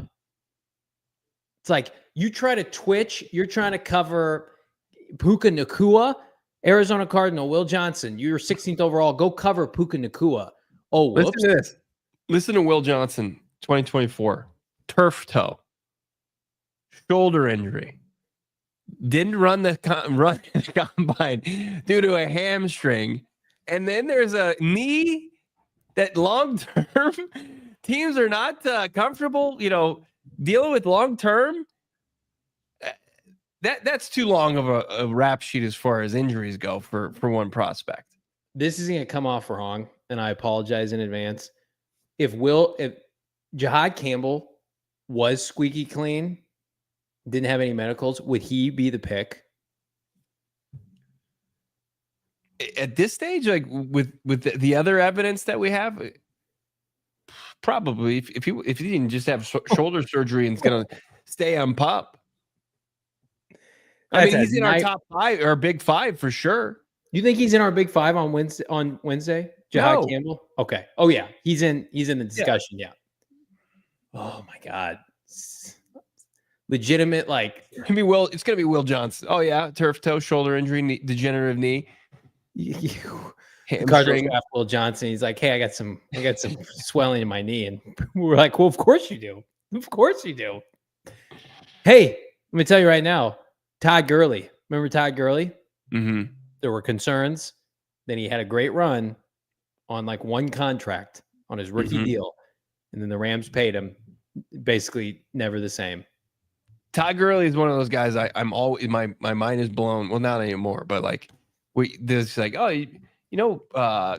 It's like you try to twitch, you're trying to cover Puka Nacua, Arizona Cardinal, Will Johnson. You're 16th overall. Go cover Puka Nacua. Oh, whoops. Listen to this. Listen to Will Johnson, 2024. Turf toe. Shoulder injury. Didn't run the combine due to a hamstring. And then there's a knee that long-term teams are not comfortable, dealing with long-term. That's too long of a rap sheet as far as injuries go for one prospect. This is going to come off wrong, and I apologize in advance. If Jihaad Campbell was squeaky clean, didn't have any medicals, would he be the pick? At this stage, like with the other evidence that we have, probably if he didn't just have shoulder surgery and is going to stay on PUP. I mean, he's in our top 5 or big 5 for sure. You think he's in our big 5 on Wednesday? Jihaad Campbell? Okay. Oh yeah, he's in the discussion. Yeah. Oh my God. Legitimate, like it's gonna be Will Johnson. Oh yeah, turf toe, shoulder injury, degenerative knee. The Cardinals draft Will Johnson. He's like, hey, I got some swelling in my knee, and we're like, well, of course you do. Of course you do. Hey, let me tell you right now, Todd Gurley. Remember Todd Gurley? Mm-hmm. There were concerns. Then he had a great run on like one contract on his rookie deal, and then the Rams paid him. Basically, never the same. Todd Gurley is one of those guys. I'm always my mind is blown. Well, not anymore, but like there's like, oh,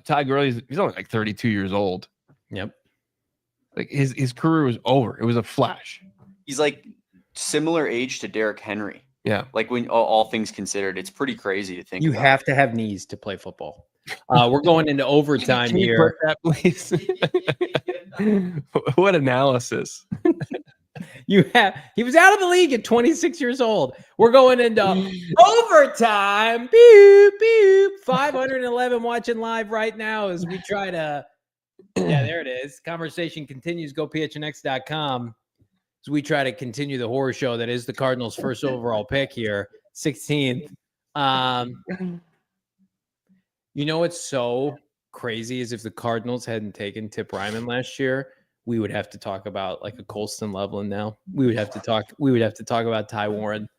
Todd Gurley, he's only like 32 years old. Yep. Like his career was over. It was a flash. He's like similar age to Derrick Henry. Yeah. Like when all things considered, it's pretty crazy to think You about. have to have knees to play football. We're going into overtime Can you here. put that, please? What analysis? He was out of the league at 26 years old. We're going into overtime. Beep, beep. 511 watching live right now as we try to. Yeah, there it is. Conversation continues. Go PHNX.com as we try to continue the horror show that is the Cardinals' first overall pick here, 16th. You know what's so crazy is if the Cardinals hadn't taken Tip Ryman last year, we would have to talk about like a Colston Loveland now. We would have to talk about Ty Warren.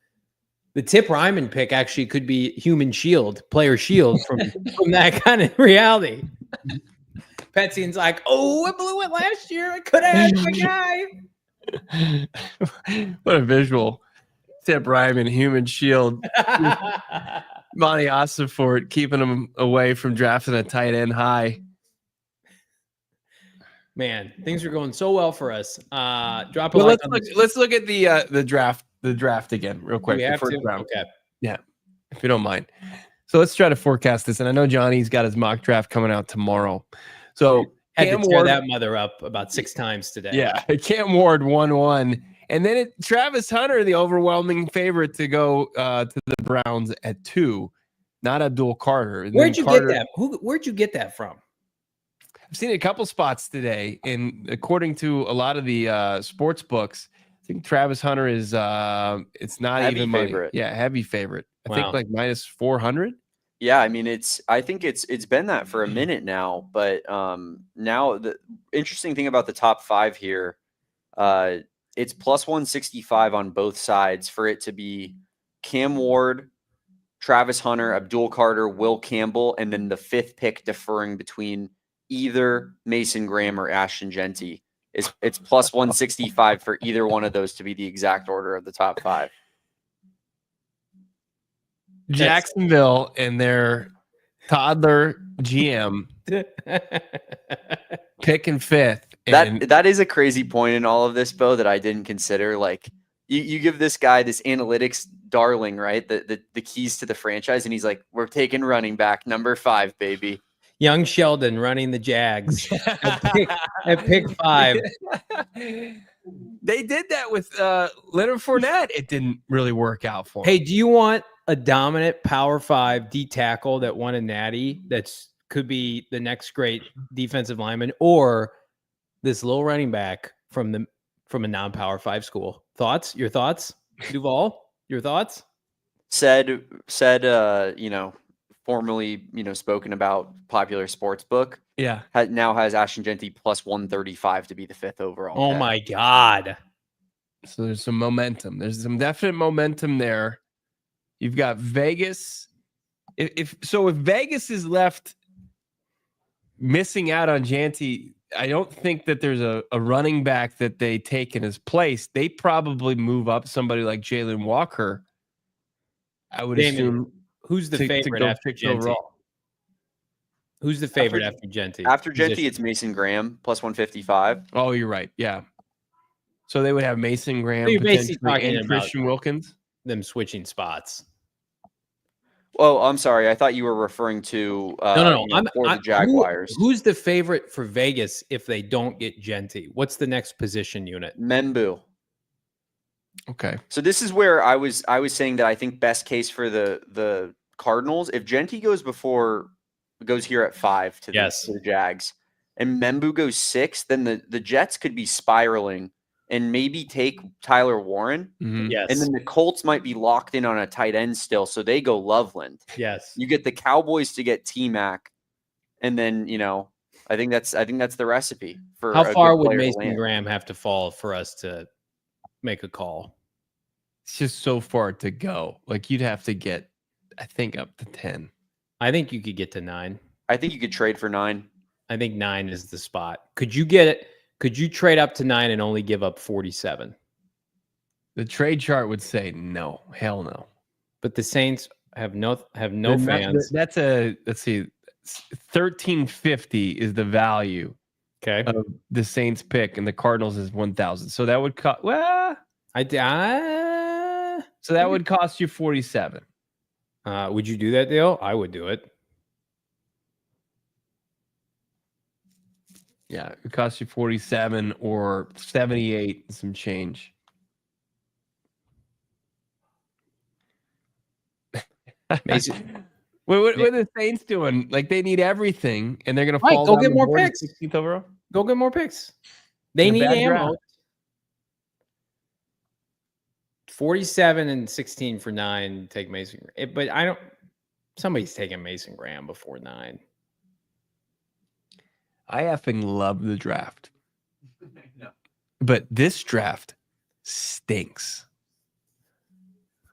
The Tip Ryman pick actually could be human shield, player shield from that kind of reality. Petzian's like, oh, I blew it last year. I could have had my guy. What a visual. Tip Ryman, human shield. Monti Ossenfort keeping him away from drafting a tight end high. Man, things are going so well for us. Drop a Well, like. let's look at the draft again real quick. We The have first to? round. Okay. Yeah, if you don't mind. So let's try to forecast this. And I know Johnny's got his mock draft coming out tomorrow. So Had Cam to tear Ward, that mother up about 6 times today. yeah, Cam Ward 1-1. And then Travis Hunter, the overwhelming favorite to go to the Browns at 2, not Abdul Carter. And Where'd then you get that? Where'd you get that from? I've seen it a couple spots today, and according to a lot of the sports books, I think Travis Hunter is it's not Heavy even money. favorite. Yeah, heavy favorite. I Wow. think like minus 400. Yeah, I mean I think it's been that for a minute now, but now the interesting thing about the top 5 here, it's plus 165 on both sides for it to be Cam Ward, Travis Hunter, Abdul Carter, Will Campbell, and then the 5th pick deferring between either Mason Graham or Ashton Genty. It's plus 165 for either one of those to be the exact order of the top 5. Jacksonville and their toddler GM picking 5th. And That is a crazy point in all of this, Bo, that I didn't consider. Like you give this guy this analytics darling, right? The keys to the franchise, and he's like, we're taking running back number 5, baby. Young Sheldon running the Jags at pick 5. They did that with Leonard Fournette. It didn't really work out for him. Hey, do you want a dominant Power 5 D tackle that won a natty could be the next great defensive lineman, or this little running back from a non-Power 5 school? Your thoughts? Duval, your thoughts? Said formerly, spoken about popular sports book. Yeah. Now has Ashton Genty plus 135 to be the 5th overall. Oh pick. my God. So there's some momentum. There's some definite momentum there. You've got Vegas. If Vegas is left missing out on Genty, I don't think that there's a running back that they take in his place. They probably move up somebody like Jalen Walker. I would Damon, assume. Who's the favorite after Genty? Overall. Who's the favorite after Genty? After Genty, it's Mason Graham plus 155. Oh, you're right. Yeah. So they would have Mason Graham, So you're basically potentially, talking and about Christian Wilkins. them switching spots. Oh, I'm sorry. I thought you were referring to No. for the Jaguars. Who's the favorite for Vegas if they don't get Genty? What's the next position unit? Membu. Okay. So this is where I was saying that I think best case for the Cardinals, if Genty goes here at 5 to the Jags, and Membu goes 6, then the Jets could be spiraling and maybe take Tyler Warren. Mm-hmm. Yes. And then the Colts might be locked in on a tight end still, so they go Loveland. Yes. You get the Cowboys to get T-Mac, and then I think that's the recipe for how a far good would player to Mason land. Graham have to fall for us to make a call? It's just so far to go. Like you'd have to get, I think, up to 10. I think you could get to 9. I think you could trade for 9. I think 9 is the spot. Could you get it? Could you trade up to 9 and only give up 47? The trade chart would say no, hell no. But the Saints have no They're fans. Let's see, 1350 is the value Okay. of the Saints pick, and the Cardinals is 1,000. So that would cost. Well, so that would cost you 47. Would you do that deal? I would do it. Yeah, it costs you 47 or 78 and some change. Mason. What are the Saints doing? Like, they need everything, and they're going to Right, fall go down get the more board picks. 16th overall. Go get more picks. They In a need bad ammo. draft. 47 and 16 for 9. Take Mason, but I don't. Somebody's taking Mason Graham before 9. I effing love the draft. No. But this draft stinks.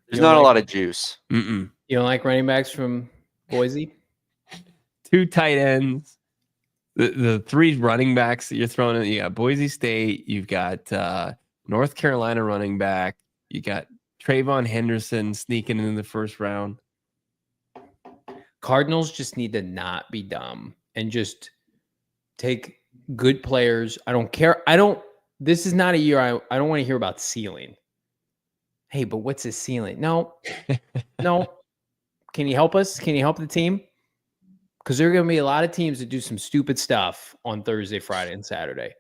There's not a lot of juice. Mm-mm. You don't like running backs from Boise? 2 tight ends. The 3 running backs that you're throwing in. You got Boise State. You've got North Carolina running back. You got Trayvon Henderson sneaking in the first round. Cardinals just need to not be dumb and just take good players. I don't care. This is not a year I don't want to hear about ceiling. Hey, but what's his ceiling? No. Can you help us? Can you help the team? Because there are going to be a lot of teams that do some stupid stuff on Thursday, Friday, and Saturday.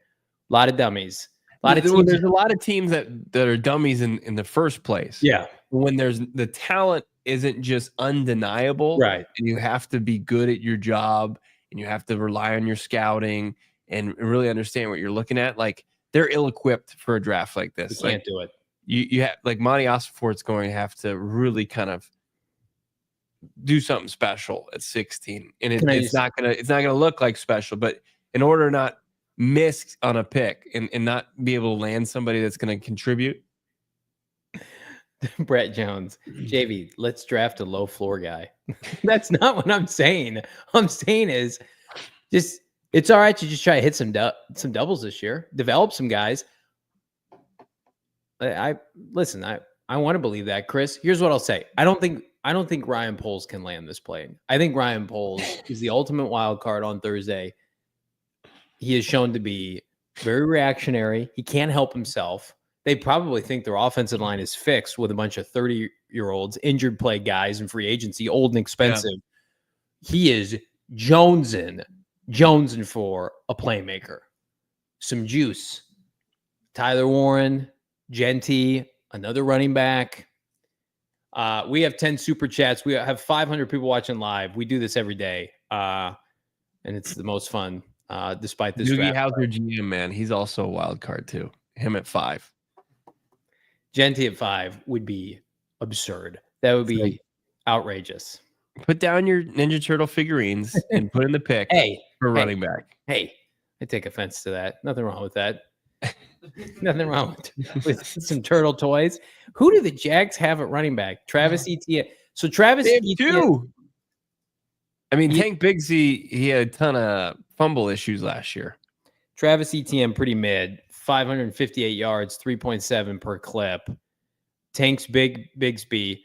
A lot of dummies. There's a lot of teams that are dummies in the first place. Yeah. When there's the talent isn't just undeniable. Right. And you have to be good at your job, and you have to rely on your scouting and really understand what you're looking at. Like, they're ill-equipped for a draft like this. You can't do it. You have, like, Monti Ossenfort's going to have to really kind of do something special at 16, and it's not gonna look like special. But in order to not miss on a pick and not be able to land somebody that's going to contribute. Brett Jones, JV, let's draft a low floor guy. That's not what I'm saying. I'm saying is just it's all right to just try to hit some doubles this year, develop some guys. I want to believe that, Chris. Here's what I'll say. I don't think Ryan Poles can land this plane. I think Ryan Poles is the ultimate wild card on Thursday. He is shown to be very reactionary. He can't help himself. They probably think their offensive line is fixed with a bunch of 30-year-olds, injured play guys in free agency, old and expensive. Yeah. He is jonesing for a playmaker. Some juice. Tyler Warren, Genty, another running back. We have 10 super chats. We have 500 people watching live. We do this every day. And it's the most fun. Despite this Doogie Howser GM, man, he's also a wild card too. Him at 5. Genty at 5 would be absurd. That would be outrageous. Put down your Ninja Turtle figurines and put in the pick for running back. Hey, I take offense to that. Nothing wrong with that. Nothing wrong with some turtle toys. Who do the Jags have at running back? Travis Etienne. So Travis Etienne. I mean, Tank Bigsby, he had a ton of fumble issues last year. Travis Etienne, pretty mid, 558 yards, 3.7 per clip. Tank's Bigsby,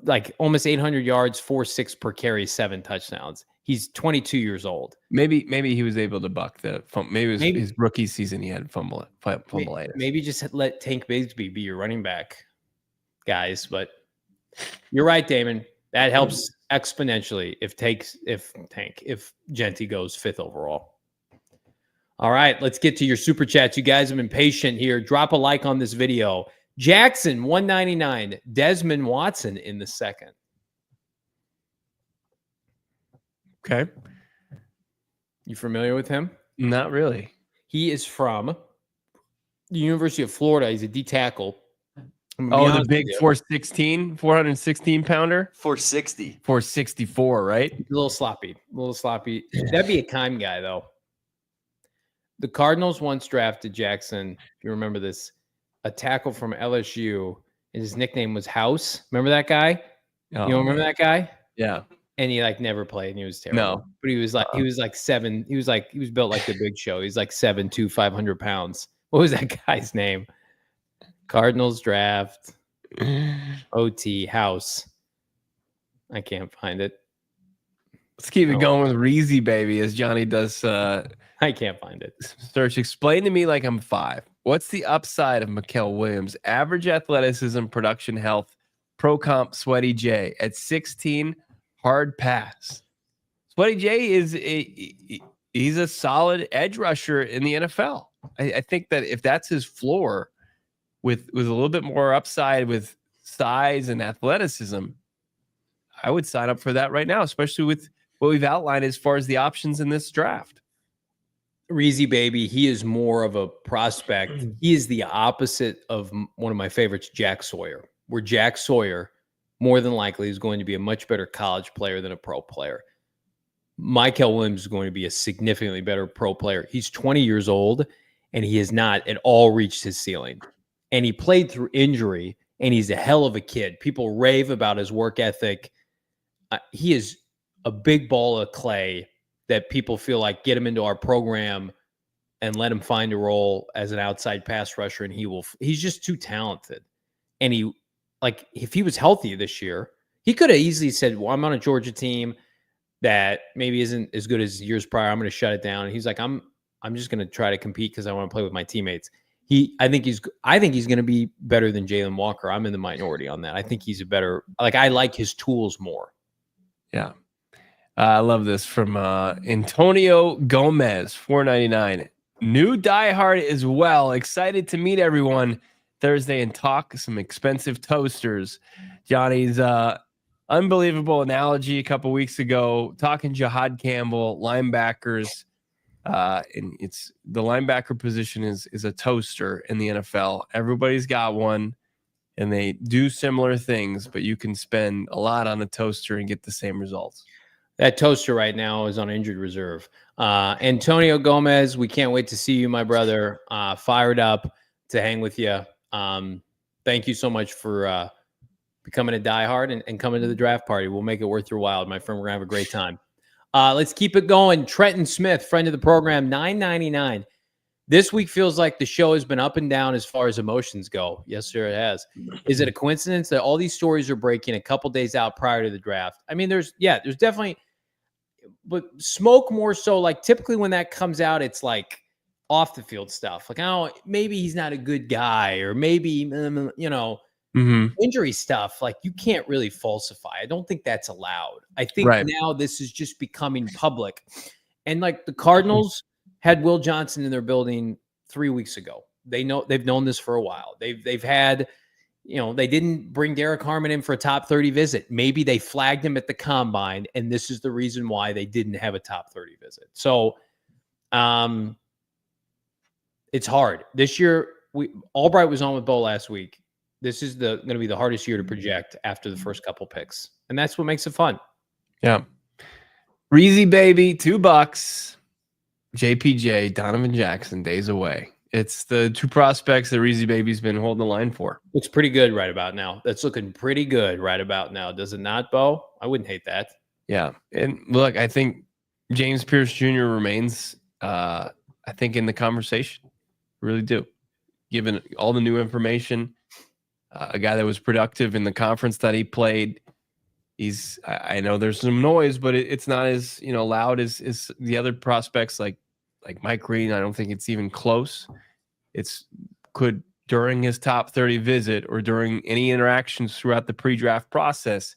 like almost 800 yards, 4.6 per carry, 7 touchdowns. He's 22 years old. Maybe he was able to buck the fumble. Maybe it was his rookie season. He had fumbleitis. Maybe just let Tank Bigsby be your running back, guys. But you're right, Damon. That helps exponentially if Genty goes 5th overall. All right, let's get to your super chats. You guys have been patient here. Drop a like on this video. Jackson 199, Desmond Watson in the 2nd. Okay. You familiar with him? Not really. He is from the University of Florida. He's a D tackle. Oh, the big 416 pounder? 460. 464, right? A little sloppy. That'd be a Kime guy, though. The Cardinals once drafted Jackson, if you remember this, a tackle from LSU, and his nickname was House. Remember that guy? Oh, you don't remember that guy? Yeah. And he never played, and he was terrible. No. But he was like 7. He was built like the Big Show. He's like 7'2", 500 pounds. What was that guy's name? Cardinals draft. OT house. I can't find it. Let's keep it going with Reezy Baby as Johnny does I can't find it. search. Explain to me like I'm 5. What's the upside of Mykel Williams? Average athleticism, production health, pro comp Sweaty J at 16, hard pass. Sweaty J he's a solid edge rusher in the NFL. I think that if that's his floor with a little bit more upside with size and athleticism, I would sign up for that right now, especially with what we've outlined as far as the options in this draft. Reezy Baby, he is more of a prospect. He is the opposite of one of my favorites, Jack Sawyer, where Jack Sawyer more than likely is going to be a much better college player than a pro player. Mykel Williams is going to be a significantly better pro player. He's 20 years old, and he has not at all reached his ceiling. And he played through injury, and he's a hell of a kid. People rave about his work ethic. He is a big ball of clay that people feel like get him into our program and let him find a role as an outside pass rusher, and he's just too talented. And if he was healthy this year, he could have easily said, well, I'm on a Georgia team that maybe isn't as good as years prior. I'm going to shut it down. And he's like, I'm just going to try to compete because I want to play with my teammates. I think he's going to be better than Jalen Walker. I'm in the minority on that. I think he's I like his tools more. Yeah. I love this from Antonio Gomez, $4.99. New diehard as well. Excited to meet everyone Thursday and talk some expensive toasters. Johnny's unbelievable analogy a couple weeks ago, talking Jihaad Campbell, linebackers. And it's the linebacker position is a toaster in the NFL. Everybody's got one, and they do similar things, but you can spend a lot on a toaster and get the same results. That toaster right now is on injured reserve. Antonio Gomez, we can't wait to see you, my brother. Fired up to hang with you. Thank you so much for becoming a diehard and coming to the draft party. We'll make it worth your while, my friend. We're going to have a great time. Let's keep it going. Trenton Smith, friend of the program, $9.99. This week feels like the show has been up and down as far as emotions go. Yes, sir, it has. Is it a coincidence that all these stories are breaking a couple days out prior to the draft? I mean, there's definitely, but smoke more so. Like typically when that comes out, it's like off the field stuff. Like, oh, maybe he's not a good guy, or maybe injury stuff. Like you can't really falsify. I don't think that's allowed. I think now this is just becoming public, and like the Cardinals had Will Johnson in their building 3 weeks ago. They've known this for a while. They've had, they didn't bring Derrick Harmon in for a top 30 visit. Maybe they flagged him at the combine, and this is the reason why they didn't have a top 30 visit. So, it's hard this year. Albright was on with Bo last week. This is going to be the hardest year to project after the first couple picks, and that's what makes it fun. Yeah, Reezy Baby, $2. JPJ, Donovan Jackson, days away. It's the two prospects that Reezy Baby's been holding the line for. Looks pretty good right about now. That's looking pretty good right about now. Does it not, Bo? I wouldn't hate that. Yeah. And look, I think James Pierce Jr. remains, I think, in the conversation. Really do. Given all the new information, a guy that was productive in the conference that he played. I know there's some noise, but it's not as loud as the other prospects like Mike Green. I don't think it's even close. Could during his top 30 visit or during any interactions throughout the pre-draft process,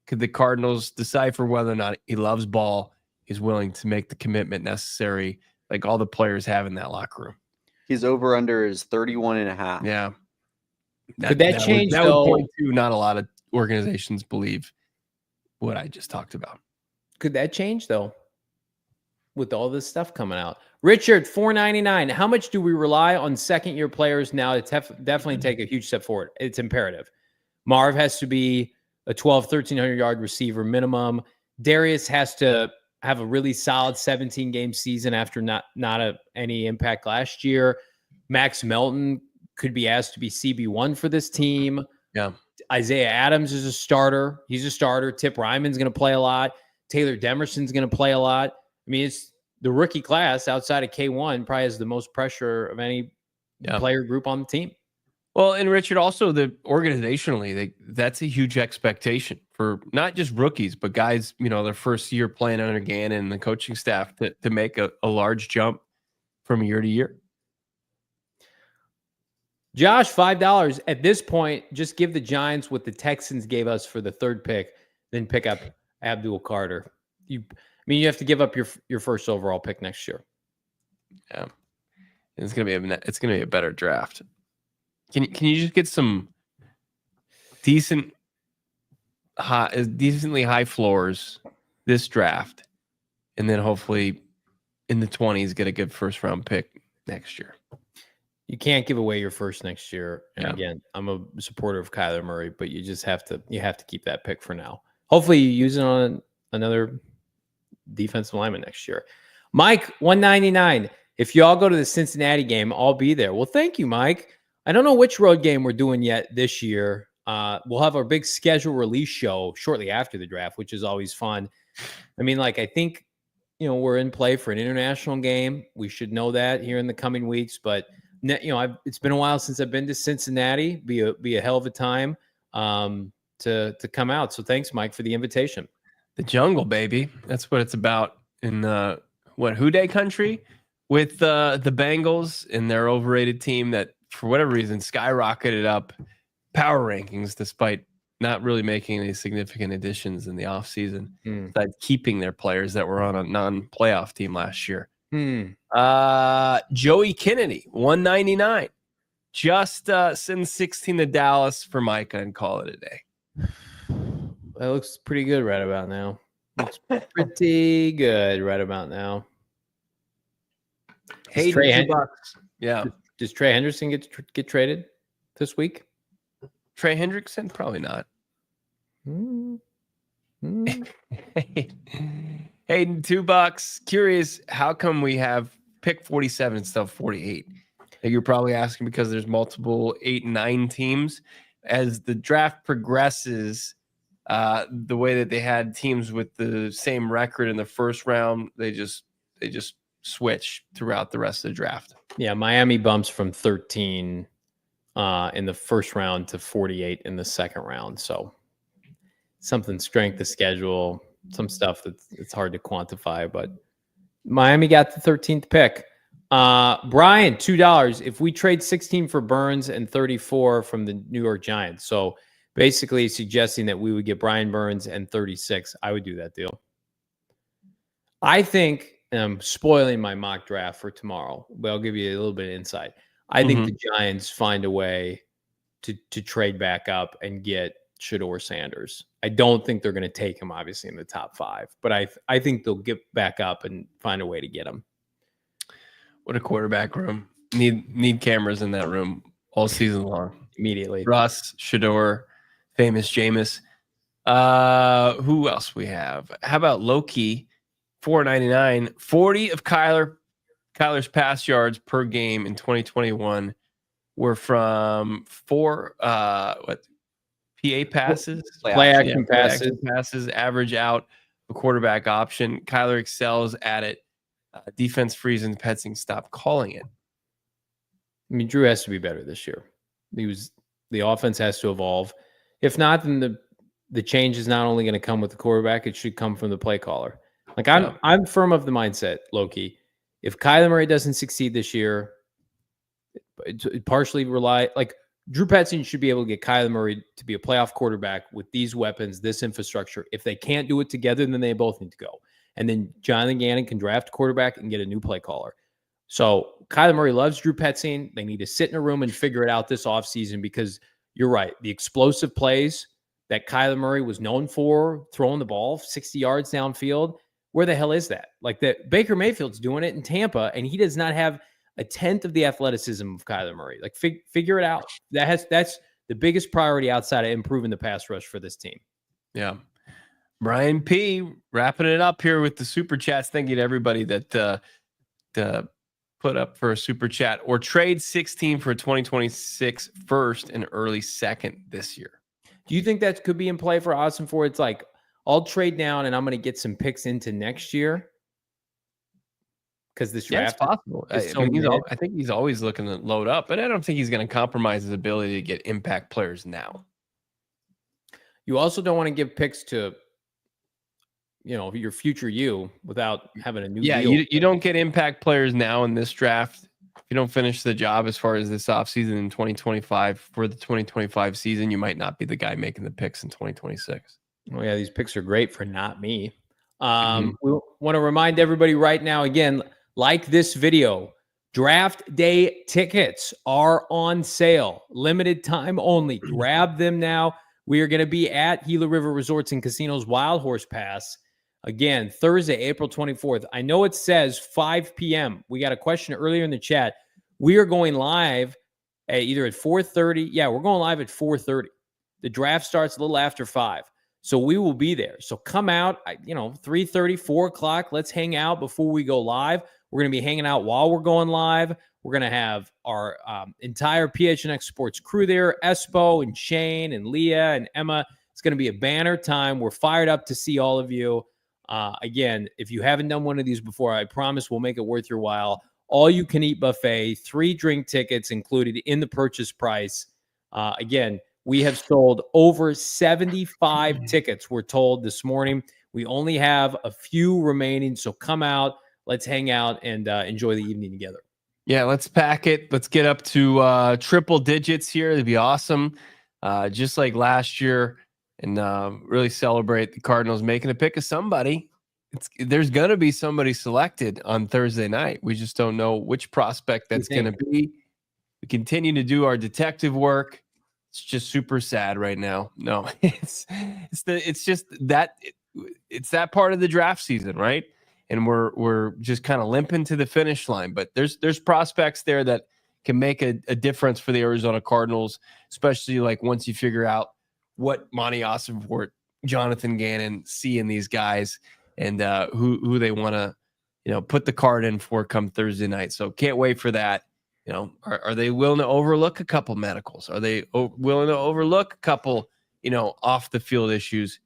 could the Cardinals decipher whether or not he loves ball, is willing to make the commitment necessary, like all the players have in that locker room. His over-under is 31.5. Yeah. Could that change, that would point to not a lot of organizations believe what I just talked about. Could that change, though, with all this stuff coming out? Richard, $4.99. How much do we rely on second-year players now to definitely take a huge step forward? It's imperative. Marv has to be a 1,300-yard receiver minimum. Darius has to have a really solid 17-game season after not any impact last year. Max Melton could be asked to be CB1 for this team. Yeah. Isaiah Adams is a starter. He's a starter. Tip Ryman's going to play a lot. Taylor Demerson's going to play a lot. I mean, it's the rookie class outside of K1 probably has the most pressure of any player group on the team. Well, and Richard, also organizationally, that's a huge expectation for not just rookies, but guys, their first year playing under Gannon and the coaching staff to make a large jump from year to year. Josh, $5. At this point, just give the Giants what the Texans gave us for the third pick, then pick up Abdul Carter. You have to give up your first overall pick next year. Yeah, it's gonna be a better draft. Can you just get some decently high floors this draft, and then hopefully in the 20s get a good first round pick next year? You can't give away your first next year. And again, I'm a supporter of Kyler Murray, but you just have to keep that pick for now. Hopefully you use it on another defensive lineman next year. Mike, $1.99. If y'all go to the Cincinnati game, I'll be there. Well, thank you, Mike. I don't know which road game we're doing yet this year. We'll have our big schedule release show shortly after the draft, which is always fun. I think, we're in play for an international game. We should know that here in the coming weeks, but it's been a while since I've been to Cincinnati. Be a hell of a time to come out. So thanks, Mike, for the invitation. The jungle, baby. That's what it's about in Who Day country with the Bengals and their overrated team that, for whatever reason, skyrocketed up power rankings despite not really making any significant additions in the offseason, besides keeping their players that were on a non-playoff team last year. Joey Kennedy, $1.99. Just send 16 to Dallas for Micah and call it a day. That looks pretty good right about now. Looks pretty good right about now. Hey, $2. Yeah. Does Trey Henderson get traded this week? Trey Hendrickson? Probably not. Hayden, $2. Curious, how come we have pick 47 instead of 48? You're probably asking because there's multiple 8 and 9 teams. As the draft progresses, the way that they had teams with the same record in the first round, they just switch throughout the rest of the draft. Yeah, Miami bumps from 13 in the first round to 48 in the second round. So something strength of schedule, some stuff it's hard to quantify, but Miami got the 13th pick. Brian, $2. If we trade 16 for Burns and 34 from the New York Giants, so basically suggesting that we would get Brian Burns and 36, I would do that deal. I think, and I'm spoiling my mock draft for tomorrow, but I'll give you a little bit of insight. I think the Giants find a way to trade back up and get Shedeur Sanders. I don't think they're going to take him, obviously, in the top 5, but I think they'll get back up and find a way to get him. What a quarterback room. Need cameras in that room all season long. Immediately. Russ, Shedeur, famous Jameis. Who else we have? How about Loki? $4.99. 40 of Kyler's pass yards per game in 2021 were from 4 PA passes, play action passes, average out a quarterback option. Kyler excels at it. Defense freezing, Petzing stop calling it. Drew has to be better this year. The offense has to evolve. If not, then the change is not only going to come with the quarterback, it should come from the play caller. I'm firm of the mindset, Loki. If Kyler Murray doesn't succeed this year, it partially Drew Petzing should be able to get Kyler Murray to be a playoff quarterback with these weapons, this infrastructure. If they can't do it together, then they both need to go. And then Jonathan Gannon can draft a quarterback and get a new play caller. So Kyler Murray loves Drew Petzing. They need to sit in a room and figure it out this offseason, because you're right. The explosive plays that Kyler Murray was known for, throwing the ball 60 yards downfield, where the hell is that? Baker Mayfield's doing it in Tampa, and he does not have a tenth of the athleticism of Kyler Murray. Figure it out. That's the biggest priority outside of improving the pass rush for this team. Yeah. Brian P. wrapping it up here with the super chats. Thank you to everybody that put up for a super chat or trade 16 for a 2026 first and early second this year. Do you think that could be in play for Ossenfort? It's like, I'll trade down and I'm going to get some picks into next year. because this Yeah, it's draft possible. is I so mean, mid. I think he's always looking to load up, but I don't think he's going to compromise his ability to get impact players now. You also don't want to give picks to, your future you without having a new Yeah, deal. you don't get impact players now in this draft. If you don't finish the job as far as this offseason in 2025 for the 2025 season, you might not be the guy making the picks in 2026. Oh yeah, these picks are great for not me. Mhm. We want to remind everybody right now, again, like this video, draft day tickets are on sale, limited time only. Grab them now. We are going to be at Gila River Resorts and Casinos Wild Horse Pass again, Thursday, April 24th. I know it says 5 p.m. We got a question earlier in the chat. We are going live either at 4:30. Yeah, we're going live at 4:30. The draft starts a little after 5. So we will be there. So come out, 3:30, 4 o'clock. Let's hang out before we go live. We're going to be hanging out while we're going live. We're going to have our entire PHNX Sports crew there, Espo and Shane and Leah and Emma. It's going to be a banner time. We're fired up to see all of you. Again, if you haven't done one of these before, I promise we'll make it worth your while. All-you-can-eat buffet, 3 drink tickets included in the purchase price. Again, we have sold over 75 tickets, we're told this morning. We only have a few remaining, so come out. Let's hang out and enjoy the evening together. Yeah, let's pack it. Let's get up to triple digits here. It'd be awesome. Just like last year, and really celebrate the Cardinals making a pick of somebody. There's going to be somebody selected on Thursday night. We just don't know which prospect that's going to be. We continue to do our detective work. It's just super sad right now. No, it's just that it's that part of the draft season, right? And we're just kind of limping to the finish line. But there's prospects there that can make a difference for the Arizona Cardinals, especially like once you figure out what Monti, Ossenfort, Jonathan Gannon see in these guys, and who they want to put the card in for come Thursday night. So can't wait for that. Are they willing to overlook a couple medicals? Are they willing to overlook a couple, off the field issues?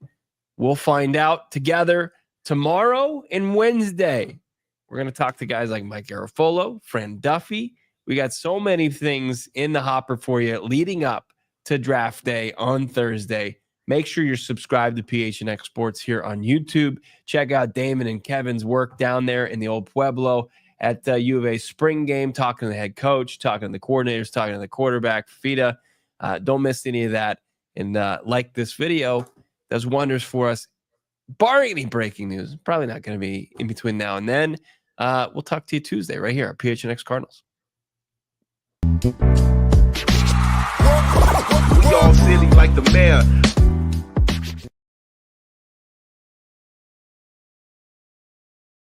We'll find out together tomorrow and Wednesday. We're going to talk to guys like Mike Garafolo, Fran Duffy. We got so many things in the hopper for you leading up to draft day on Thursday. Make sure you're subscribed to PHNX Sports here on YouTube. Check out Damon and Kevin's work down there in the old Pueblo at U of A spring game, talking to the head coach, talking to the coordinators, talking to the quarterback, Fida. Don't miss any of that. And like this video, does wonders for us. Barring any breaking news, probably not going to be in between now and then. We'll talk to you Tuesday right here at PHNX Cardinals. We all silly like the mayor.